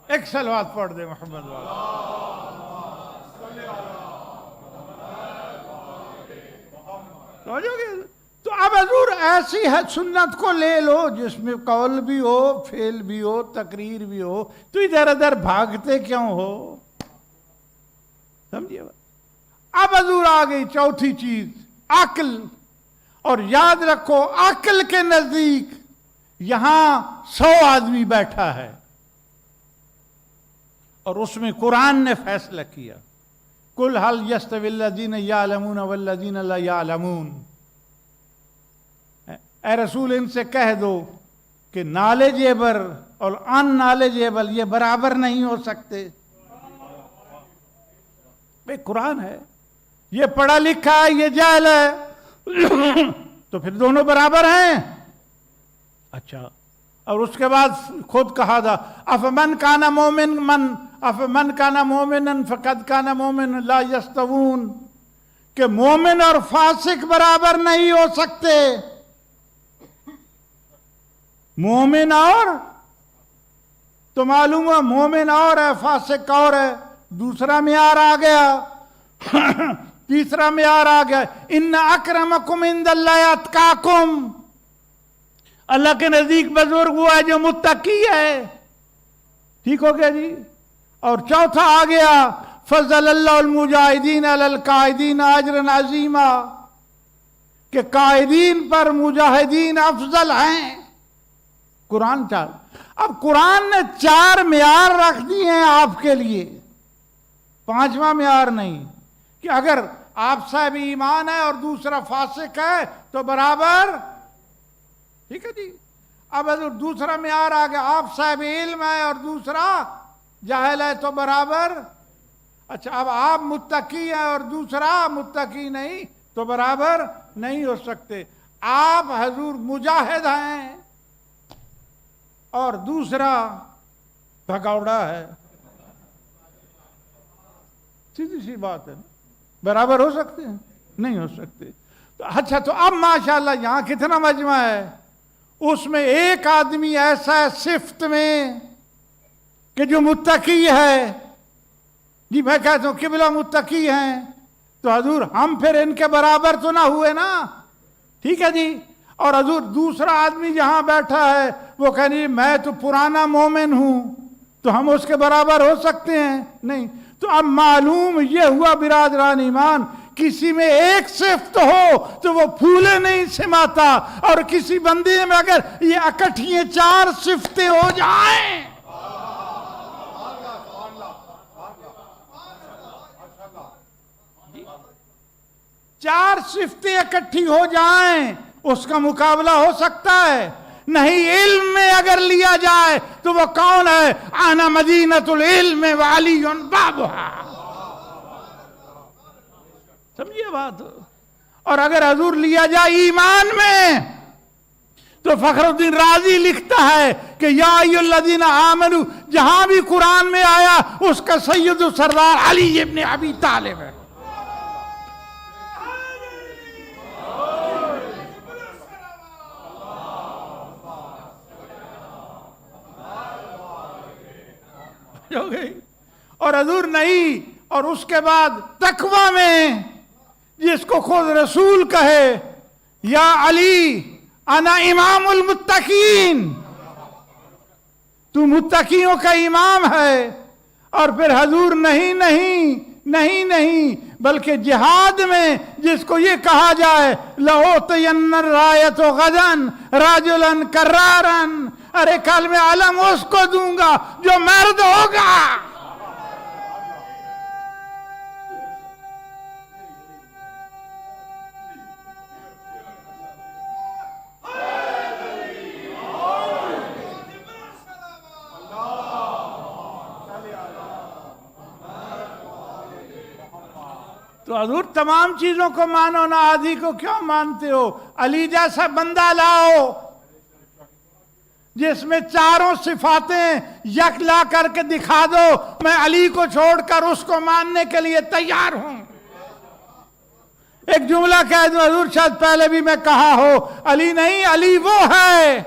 Speaker 3: एक सलवात पढ़ दे मोहम्मद वाला। तो अब हजूर ऐसी है सुन्नत को ले लो जिसमें कौल भी हो, फेल भी हो, तकरीर भी हो, तो इधर उधर भागते क्यों हो? समझिए। अब हजूर आ गई चौथी चीज, अक्ल। और याद रखो, अक्ल के नजदीक यहां 100 आदमी बैठा है और उसमें कुरान ने फैसला किया, कुल हल यस्तविल्लज़ीन यालमून वल्लज़ीन ला यालमून, ए रसूल इनसे कह दो कि नॉलेजेबल और अननॉलेजेबल ये बराबर नहीं हो सकते। भाई कुरान है, ये पढ़ा लिखा है, ये जाहिल है, तो फिर दोनों बराबर हैं। अच्छा, और उसके बाद खुद कहा था अफमन काना मोमिनन फकद काना मोमिन ला यस्तवून, कि मोमिन और फासिक बराबर नहीं हो सकते। मोमिन और, तो मालूम है मोमिन और है, फासिक और है, दूसरा मियार आ गया। तीसरा मियार आ गया, इन्ना अक्रमकुम इंदल्लाहि अत्काकुम, अल्लाह के नजदीक बुजुर्ग हुआ है जो मुत्तकी है। ठीक हो गया जी। और चौथा आ गया, फज़लल्लाहुल मुजाहिदीन अलल कायदीन अजरन अजीमा, कि कायदीन पर मुजाहिदीन अफजल हैं। कुरान चार, अब कुरान ने 4 मियार रख दिए हैं आपके लिए, 5वां मियार नहीं, कि अगर आप साहब ईमान है और दूसरा फासिक है तो बराबर। ठीक है जी। अब अगर दूसरा मियार आ गया, आप साहब इल्म है और दूसरा जाहिल है तो बराबर। अच्छा, अब आप मुत्तकी हैं और दूसरा मुत्तकी नहीं तो बराबर नहीं हो सकते। आप हजूर मुजाहिद हैं और दूसरा भगौड़ा है, सीधी सी बात है, बराबर हो सकते हैं? नहीं हो सकते। तो अच्छा, तो अब माशाल्लाह यहां कितना मजमा है, उसमें एक आदमी ऐसा है सिफ्त में कि जो मुत्तकी है। जी मैं कहता हूं किबला मुत्तकी हैं, तो हजूर हम फिर इनके बराबर तो ना हुए ना। ठीक है जी। और हजूर दूसरा आदमी जहां बैठा है वो कह रही मैं तो पुराना मोमिन हूं, तो हम उसके बराबर हो सकते हैं? नहीं। तो अब मालूम ये हुआ बिरादरान ईमान, किसी में एक सिफ्त हो तो वो फूले नहीं समाता, और किसी बंदे में अगर ये इकट्ठी 4 सिफ्तें हो जाएं, चार सिफ्तें इकट्ठी हो जाएं, उसका मुकाबला हो सकता है? नहीं। इल्म में अगर लिया जाए तो वो कौन है? आना मदीनतुल इल्म व अलीयुन बाबुहा। समझिए बात। और अगर हजूर लिया जाए ईमान में, तो फखरुद्दीन राजी लिखता है कि या अय्युहल्लज़ीना आमनू, जहां भी कुरान में आया उसका सैयद सरदार अली इब्न अबी तालिब है। हो गई। और हजूर नहीं। और उसके बाद तकवा में जिसको खुद रसूल कहे, या अली अना इमामुल मुत्तकीन, तू मुत्तकियों का इमाम है। और फिर हजूर नहीं नहीं नहीं नहीं, बल्कि जिहाद में जिसको ये कहा जाए लओतयन्नर रायतो गदन राजुलन कर्रारन, अरे कल में आलम उसको दूंगा जो मर्द होगा। तो हजूर तमाम चीजों को मानो ना, आदि को क्यों मानते हो? अली जैसा बंदा लाओ जिसमें चारों सिफातें यक ला करके दिखा दो, मैं अली को छोड़कर उसको मानने के लिए तैयार हूं। एक जुमला कह दूं, हजूर शायद पहले भी मैं कहा हो, अली नहीं, अली वो है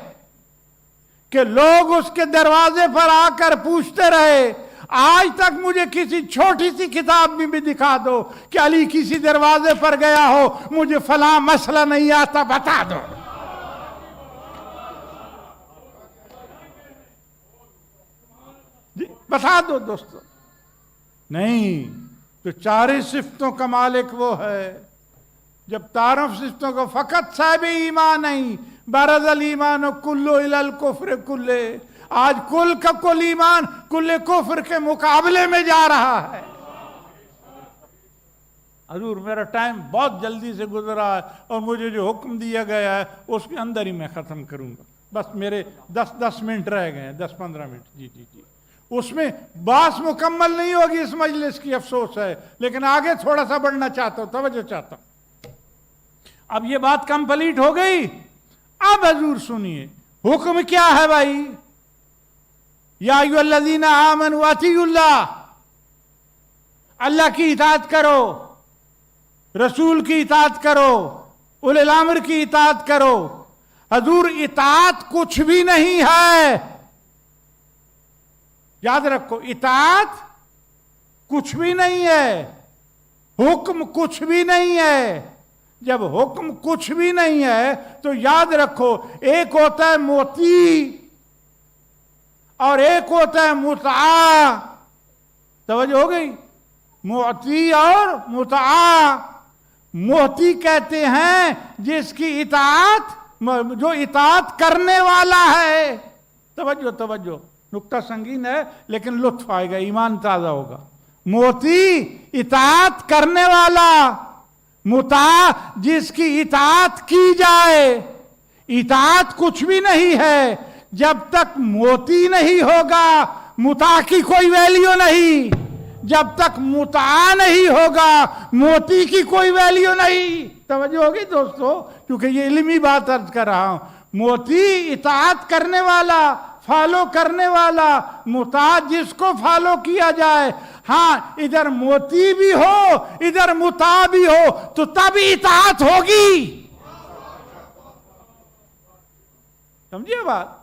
Speaker 3: कि लोग उसके दरवाजे पर आकर पूछते रहे, आज तक मुझे किसी छोटी सी किताब में भी दिखा दो कि अली किसी दरवाजे पर गया हो, मुझे फलां मसला नहीं आता बता दो। बता दो दोस्तों। नहीं, तो 4 सिफ्तों का मालिक वो है। जब तारफ सिफ्तों को फकत साहिब ईमान नहीं बरज़ल ईमान कुल्लु इलल कुफ्र कुल्ले, आज कुल का कुल ईमान कुल्ले कुफ्र के मुकाबले में जा रहा है। हजूर मेरा टाइम बहुत जल्दी से गुजरा है और मुझे जो हुक्म दिया गया है उसके अंदर ही मैं ख़त्म करूँगा। बस मेरे 10 मिनट रह गए हैं, 10-15 मिनट। जी जी जी, उसमें बात मुकम्मल नहीं होगी इस मजलिस की, अफसोस है, लेकिन आगे थोड़ा सा बढ़ना चाहता हूँ, तवज्जो चाहता हूँ। अब ये बात कंप्लीट हो गई। अब हजूर सुनिए हुक्म क्या है भाई। या अय्युहल्लज़ीना आमनू अतीउल्लाह, अल्लाह की इताअत करो, रसूल की इताअत करो, उलिल अम्र की इताअत करो। हजूर इताअत कुछ भी नहीं है, याद रखो, इताअत कुछ भी नहीं है, हुक्म कुछ भी नहीं है। जब हुक्म कुछ भी नहीं है तो याद रखो, एक होता है मोती और एक होता है मुतआ। तवज्जो हो गई, मोती और मुतआ। मोती कहते हैं जिसकी इताअत, जो इताअत करने वाला है। तवज्जो तवज्जो, नुक्ता संगीन है लेकिन लुत्फ आएगा, ईमान ताजा होगा। मोती इताअत करने वाला, मुता जिसकी इताअत की जाए। इताअत कुछ भी नहीं है, जब तक मोती नहीं होगा मुता की कोई वैल्यू नहीं, जब तक मुता नहीं होगा मोती की कोई वैल्यू नहीं। तवज्जो होगी दोस्तों, क्योंकि ये इल्मी बात अर्ज कर रहा हूं। मोती इताअत करने वाला, फॉलो करने वाला, मुता जिसको फॉलो किया जाए। हाँ, इधर मोती भी हो इधर मुता भी हो तो तब इताअत होगी। समझिए बात,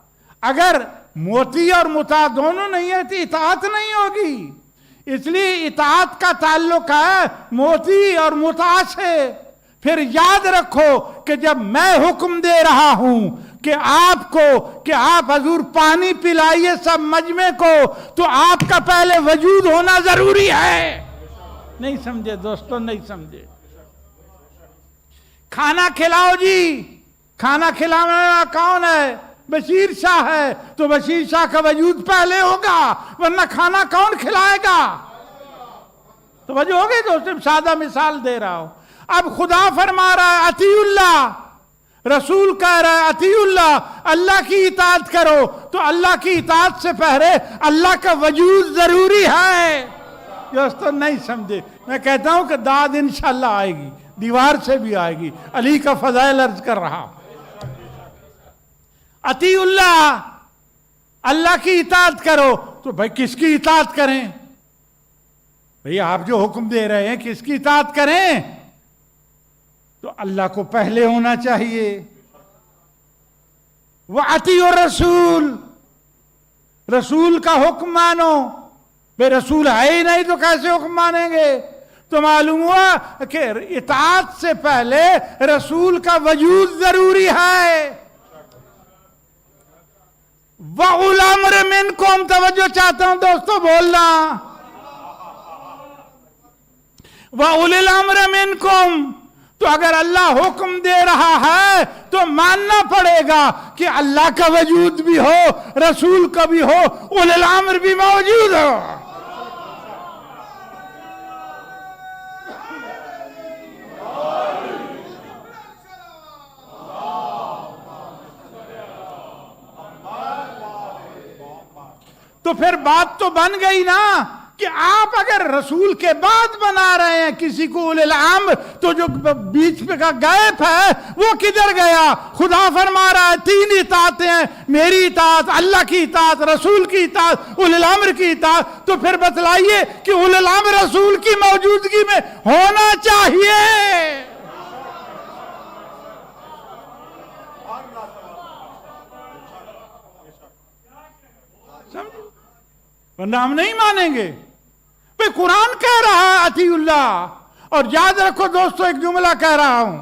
Speaker 3: अगर मोती और मुता दोनों नहीं है तो इताअत नहीं होगी। इसलिए इताअत का ताल्लुक है मोती और मुता से। फिर याद रखो कि जब मैं हुक्म दे रहा हूं कि आपको, कि आप हजूर पानी पिलाइए सब मजमे को, तो आपका पहले वजूद होना जरूरी है। नहीं समझे दोस्तों, नहीं समझे। खाना खिलाओ जी, खाना खिलाने वाला कौन है? बशीर शाह है, तो बशीर शाह का वजूद पहले होगा, वरना खाना कौन खिलाएगा? तो वजह हो गई दोस्तों, सादा मिसाल दे रहा हूं। अब खुदा फरमा रहा है अतीउल्लाह, रसूल कह रहा है अतीउल्लाह, अल्लाह की इताअत करो, तो अल्लाह की इताअत से पहले अल्लाह का वजूद जरूरी है। दोस्तों नहीं समझे, मैं कहता हूं कि दाद इंशाअल्लाह आएगी, दीवार से भी आएगी। अली का फजाइल अर्ज कर रहा हूं। अतीउल्लाह, अल्लाह की इताअत करो, तो भाई किसकी इताअत करें? भाई आप जो हुक्म दे रहे हैं किसकी इताअत करें? तो अल्लाह को पहले होना चाहिए। वह अतीउ रसूल, रसूल का हुक्म मानो। भाई रसूल है ही नहीं तो कैसे हुक्म मानेंगे? तो मालूम हुआ कि इताअत से पहले रसूल का वजूद जरूरी है। व उल अम्र मिनकुम, तवज्जो चाहता हूं दोस्तों बोलना। व उलिल अम्र मिनकुम, तो अगर अल्लाह हुक्म दे रहा है तो मानना पड़ेगा कि अल्लाह का वजूद भी हो, रसूल का भी हो, उलिल अम्र भी मौजूद हो। तो फिर बात तो बन गई ना कि आप अगर रसूल के बाद बना रहे हैं किसी को उलिल अम्र, तो जो बीच में का गैप है वो किधर गया? खुदा फरमा रहा है 3 इताअतें हैं, मेरी इताअत, अल्लाह की इताअत, रसूल की इताअत, उलिल अम्र की इताअत। तो फिर बतलाइए कि उलिल अम्र रसूल की मौजूदगी में होना चाहिए। वरना हम नहीं मानेंगे। भाई कुरान कह रहा है अतीउल्लाह, और याद रखो दोस्तों एक जुमला कह रहा हूं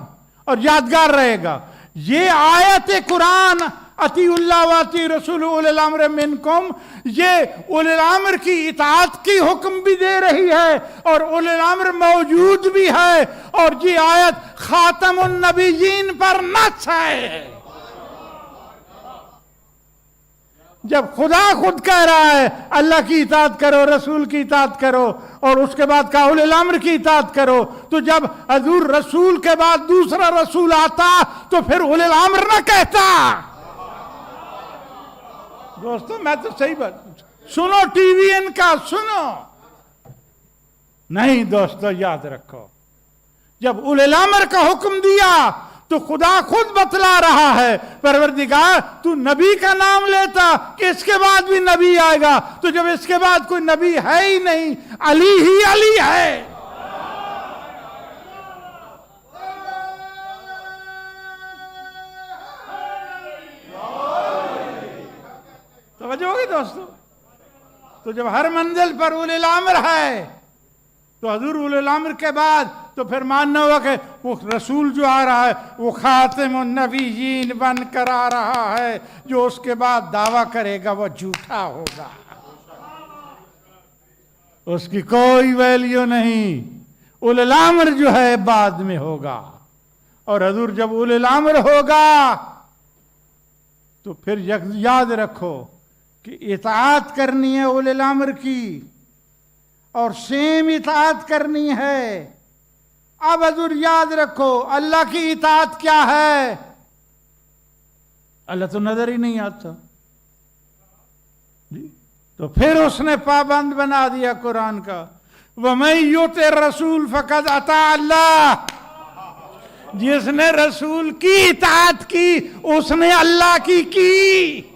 Speaker 3: और यादगार रहेगा, ये आयत कुरान अतीउल्लाह व अती रसूल उलिल अम्र मिनकुम, ये उलिल अम्र की इताअत की हुक्म भी दे रही है और उलिल अम्र मौजूद भी है। और ये आयत खातमुन नबीयीन पर नस्स है। जब खुदा खुद कह रहा है अल्लाह की इताअत करो, रसूल की इताअत करो, और उसके बाद कहा उलिल अम्र की इताअत करो, तो जब हजूर रसूल के बाद दूसरा रसूल आता तो फिर उलिल अम्र ना कहता। दोस्तों मैं तो सही बात, सुनो टीवी इनका सुनो। नहीं दोस्तों याद रखो, जब उलिल अम्र का हुक्म दिया तो खुदा खुद बतला रहा है, परवरदिगार तू नबी का नाम लेता कि इसके बाद भी नबी आएगा, तो जब इसके बाद कोई नबी है ही नहीं, अली ही अली है। तो वजह होगी दोस्तों। तो जब हर मंजिल पर उलिल अम्र है तो हजूर उलिल अम्र के बाद तो फिर मानना होगा कि वो रसूल जो आ रहा है वो खातिमुन नबीयीन बन कर आ रहा है, जो उसके बाद दावा करेगा वो झूठा होगा, उसकी कोई वैल्यू नहीं। उलिल अम्र जो है बाद में होगा, और हजूर जब उलिल अम्र होगा तो फिर याद रखो कि इताअत करनी है उलिल अम्र की, और सेम इताअत करनी है। अब हजूर याद रखो अल्लाह की इताअत क्या है? अल्लाह तो नजर ही नहीं आता जी। तो फिर उसने पाबंद बना दिया कुरान का, वमन युति रसूल फकद अता अल्लाह, जिसने रसूल की इताअत की उसने अल्लाह की।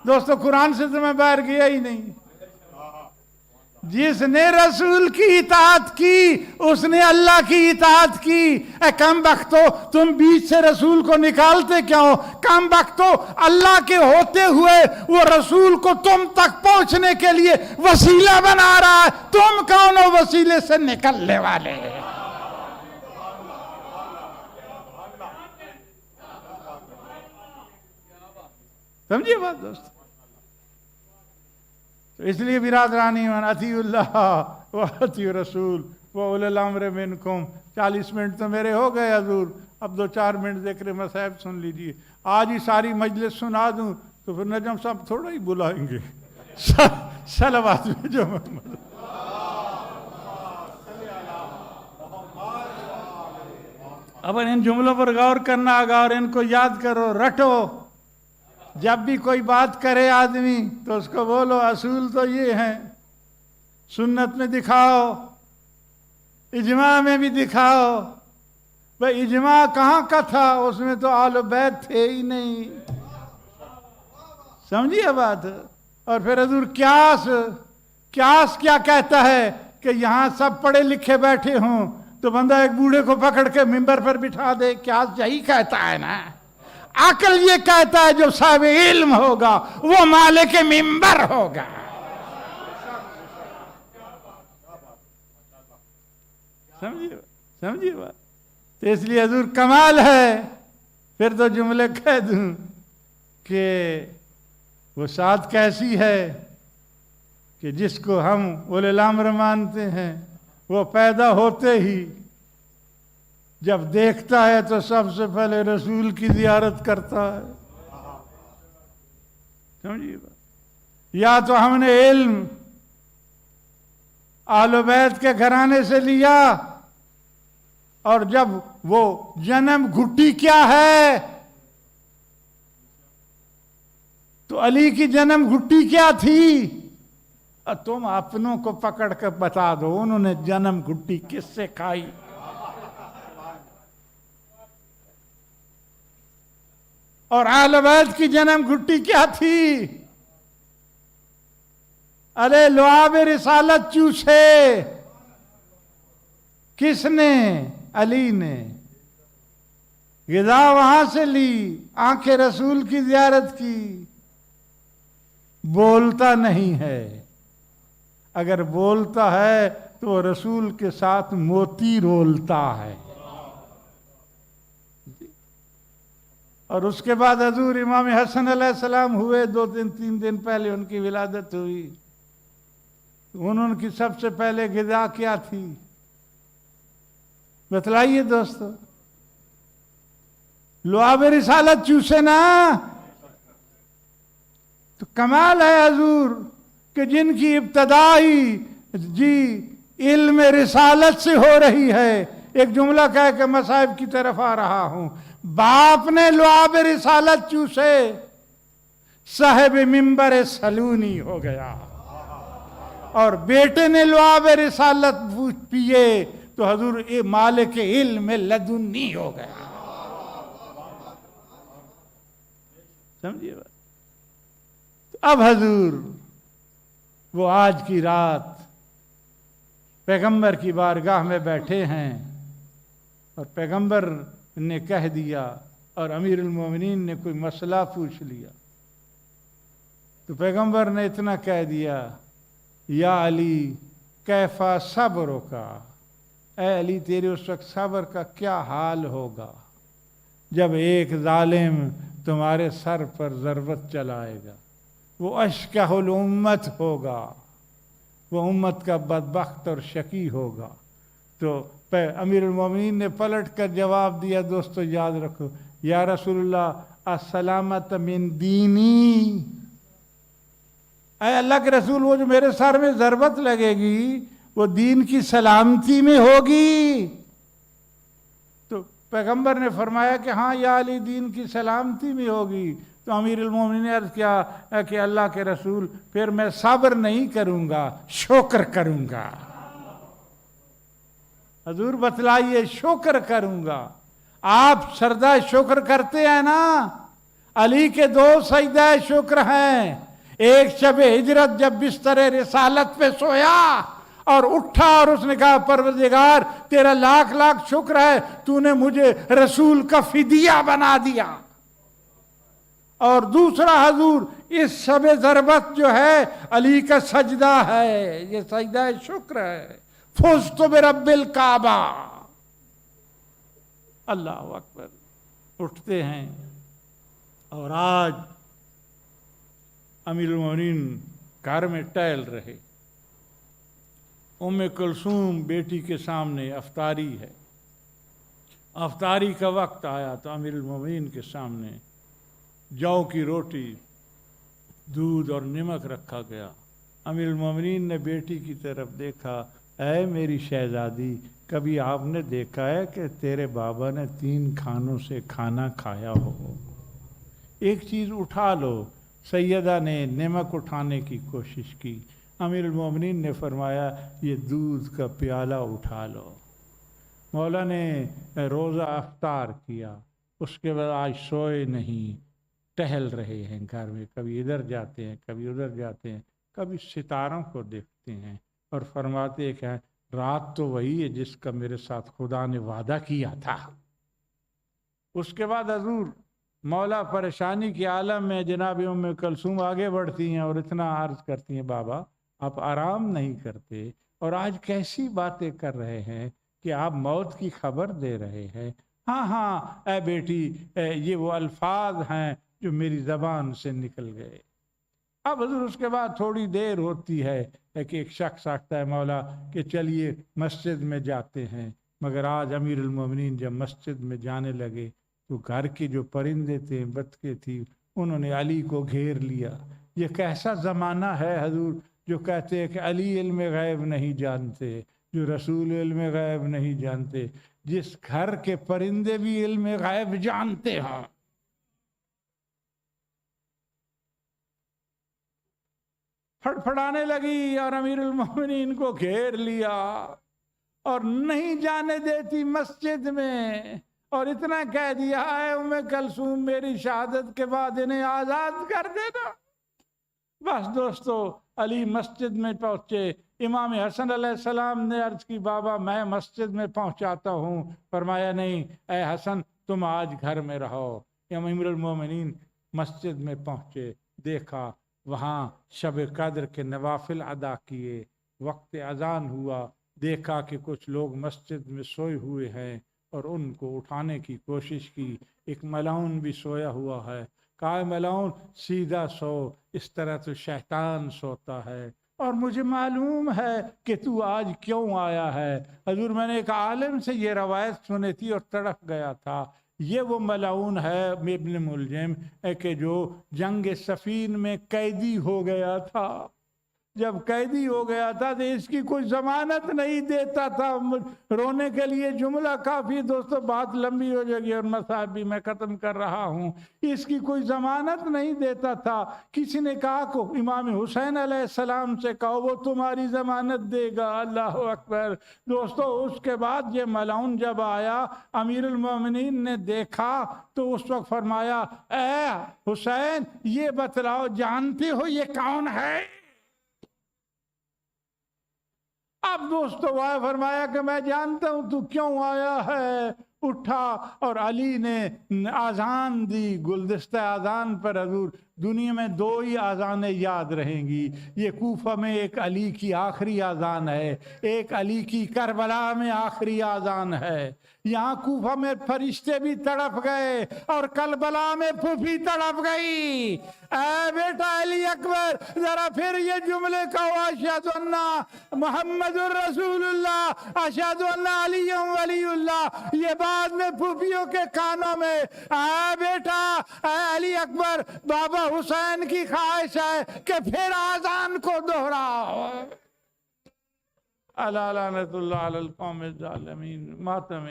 Speaker 3: दोस्तों कुरान से तो मैं बाहर गया ही नहीं। जिसने रसूल की इताअत की उसने अल्लाह की इताअत की। ए कम बख्तो, तुम बीच से रसूल को निकालते क्यों हो? कम बख्तो, अल्लाह के होते हुए वो रसूल को तुम तक पहुंचने के लिए वसीला बना रहा है, तुम कौन हो वसीले से निकलने वाले? समझिए बात दोस्त। तो इसलिए बिरादरानी अतीउल्लाह व अतीउ रसूल व उलिल अम्र मिनकुम। 40 मिनट तो मेरे हो गए हजूर, अब 2-4 मिनट ज़िक्र मसाइब सुन लीजिए। आज ही सारी मजलिस सुना दूं तो फिर नजम साहब थोड़ा ही बुलाएंगे। सलावत में जो अब इन जुमलों पर गौर करना होगा और इनको याद करो, रटो। जब भी कोई बात करे आदमी तो उसको बोलो असूल तो ये हैं, सुन्नत में दिखाओ, इजमा में भी दिखाओ। भाई इजमा कहाँ का था? उसमें तो आलो बैत थे ही नहीं। समझिए बात। और फिर हजूर क्यास क्या कहता है कि यहाँ सब पढ़े लिखे बैठे हों तो बंदा एक बूढ़े को पकड़ के मिंबर पर बिठा दे, क्यास यही कहता है ना। अकल ये कहता है जो साहिब इल्म होगा वो मालिक मिंबर होगा। समझिए बात। तो इसलिए हजूर कमाल है। फिर तो जुमले कह दूं कि वो साथ कैसी है कि जिसको हम उलिल अम्र मानते हैं वो पैदा होते ही जब देखता है तो सबसे पहले रसूल की जियारत करता है। समझिए बात। या तो हमने इल्म आलो बैत के घराने से लिया, और जब वो जन्म घुट्टी क्या है तो अली की जन्म घुट्टी क्या थी? और तुम अपनों को पकड़ कर बता दो उन्होंने जन्म घुट्टी किससे खाई। और आले बैत की जन्म घुट्टी क्या थी? अरे लुआब रिसालत चूसे किसने? अली ने। गिज़ा वहां से ली, आंखें रसूल की ज़ियारत की। बोलता नहीं है, अगर बोलता है तो रसूल के साथ मोती रोलता है। और उसके बाद हजूर इमाम हसन अलैहिस्सलाम हुए, 2-3 दिन पहले उनकी विलादत हुई। उनकी सबसे पहले गिज़ा क्या थी बतलाइए दोस्तों? लुआब रिसालत चूसे ना। तो कमाल है हजूर कि जिनकी इब्तदाई जी इल्म रिसालत से हो रही है, एक जुमला कह के मैं साहिब की तरफ आ रहा हूं, बाप ने लुआब रिसालत चूसे, साहिब मिंबर सलूनी हो गया, और बेटे ने लुआब रिसालत पिए तो हजूर ये मालिक इल्म लदुन्नी हो गया। समझिए बात। तो अब हजूर वो आज की रात पैगंबर की बारगाह में बैठे हैं और पैगंबर ने कह दिया और अमीरुल मोमिनीन ने कोई मसला पूछ लिया तो पैगंबर ने इतना कह दिया, या अली कैफा सब्र का, ए अली तेरे उस वक्त सब्र का क्या हाल होगा जब एक जालिम तुम्हारे सर पर ज़रबत चलाएगा, वो अशकहुल उम्मत होगा, वो उम्मत का बदबख्त और शकी होगा। तो अमीरुल मोमिनीन ने पलट कर जवाब दिया, दोस्तों याद रखो, या रसूलुल्लाह अस्सलामत मिन दीनी, ऐ अल्लाह के रसूल वो जो मेरे सर में ज़रबत लगेगी वो दीन की सलामती में होगी। तो पैगंबर ने फरमाया कि हाँ या अली दीन की सलामती में होगी। तो अमीरुल मोमिनीन ने अर्ज़ किया कि अल्लाह के रसूल फिर मैं सब्र नहीं करूंगा, शुक्र करूंगा। हजूर बतलाइए, शुक्र करूंगा। आप सरदा शुक्र करते हैं ना? अली के दो सजदा शुक्र हैं, एक शब हिजरत जब बिस्तर रिसालत पे सोया और उठा और उसने कहा परवरदिगार तेरा लाख लाख शुक्र है, तूने मुझे रसूल का फिदिया बना दिया। और दूसरा हजूर इस शब ज़रबत जो है अली का सजदा है, ये सजदा शुक्र है। फुज़्तु बिरब्बिल काबा, अल्लाह अकबर। उठते हैं और आज अमीरुल मोमिनीन घर में टहल रहे, उम्मे कुलसूम बेटी के सामने अफ्तारी है, अफ्तारी का वक्त आया तो अमीरुल मोमिनीन के सामने जौ की रोटी, दूध और नमक रखा गया। अमीरुल मोमिनीन ने बेटी की तरफ देखा, ऐ मेरी शहजादी, कभी आपने देखा है कि तेरे बाबा ने 3 खानों से खाना खाया हो? एक चीज़ उठा लो। सैयदा ने नमक उठाने की कोशिश की, अमीरुल मोमिनीन ने फरमाया ये दूध का प्याला उठा लो। मौला ने रोज़ा अफ्तार किया, उसके बाद आज सोए नहीं, टहल रहे हैं घर में, कभी इधर जाते हैं कभी उधर जाते हैं, कभी सितारों को देखते हैं और फरमाते हैं रात तो वही है जिसका मेरे साथ खुदा ने वादा किया था। उसके बाद हजूर मौला परेशानी के आलम में जनाब उम्मे कुलसूम आगे बढ़ती हैं और इतना अर्ज करती हैं, बाबा आप आराम नहीं करते और आज कैसी बातें कर रहे हैं कि आप मौत की खबर दे रहे हैं। हाँ हाँ ऐ बेटी, ये वो अल्फाज हैं जो मेरी ज़बान से निकल गए। अब हजूर उसके बाद थोड़ी देर होती है कि एक शख्स आता है मौला कि चलिए मस्जिद में जाते हैं। मगर आज अमीरुल मोमिनीन जब मस्जिद में जाने लगे तो घर के जो परिंदे थे, बतखें थी, उन्होंने अली को घेर लिया। ये कैसा ज़माना है हजूर जो कहते हैं कि अली इल्म गैब नहीं जानते, जो रसूल इल्म गैब नहीं जानते, जिस घर के परिंदे भी इल्म गैब जानते हैं। फड़फड़ाने लगी और अमीरुल मोमिनीन को घेर लिया और नहीं जाने देती मस्जिद में, और इतना कह दिया है उम्मे कुलसूम मेरी शहादत के बाद इन्हें आज़ाद कर देना। बस दोस्तों अली मस्जिद में पहुँचे। इमाम हसन अलैहिस्सलाम ने अर्ज़ की, बाबा मैं मस्जिद में पहुँचाता हूँ। फरमाया नहीं ऐ हसन तुम आज घर में रहो। अमीरुल मोमिनीन मस्जिद में पहुँचे, देखा वहाँ शब कद्र के नवाफिल अदा किए, वक्त अजान हुआ, देखा कि कुछ लोग मस्जिद में सोए हुए हैं और उनको उठाने की कोशिश की। एक मलाउन भी सोया हुआ है। कहा मलाउन सीधा सो, इस तरह तो शैतान सोता है और मुझे मालूम है कि तू आज क्यों आया है। हजूर मैंने एक आलिम से ये रवायत सुनी थी और तड़प गया था یہ وہ ملعون ہے ابن ملجم کہ جو جنگ صفین میں قیدی ہو گیا تھا. جب قیدی ہو گیا تھا تو اس کی کوئی ضمانت نہیں دیتا تھا. رونے کے لیے جملہ کافی دوستو، بات لمبی ہو جائے گی اور مصاحب بھی میں ختم کر رہا ہوں. اس کی کوئی ضمانت نہیں دیتا تھا. کسی نے کہا کو امام حسین علیہ السلام سے کہو وہ تمہاری ضمانت دے گا. اللہ اکبر. دوستو اس کے بعد یہ ملعون جب آیا، امیر المومنین نے دیکھا تو اس وقت فرمایا اے حسین یہ بتلاؤ جانتے ہو یہ کون ہے؟ اب دوستو وہ فرمایا کہ میں جانتا ہوں تو کیوں آیا ہے. اٹھا اور علی نے آذان دی. گلدستہ آذان پر حضور دنیا میں دو ہی آذانیں یاد رہیں گی. یہ کوفہ میں ایک علی کی آخری آذان ہے، ایک علی کی کربلا میں آخری آذان ہے. یہاں کوفہ میں فرشتے بھی تڑپ گئے اور کربلا میں پھوپھی تڑپ گئی. اے بیٹا علی اکبر ذرا پھر یہ جملے کہو، اشہد ان محمد الرسول اللہ، اشہد ان علی ولی اللہ. یہ بعد میں پھوپھیوں کے کانوں میں اے بیٹا اے علی اکبر بابا حسین کی خواہش ہے کہ پھر آذان کو دہراؤ. اللہ لعنت اللہ علی القوم الظالمین. ماتم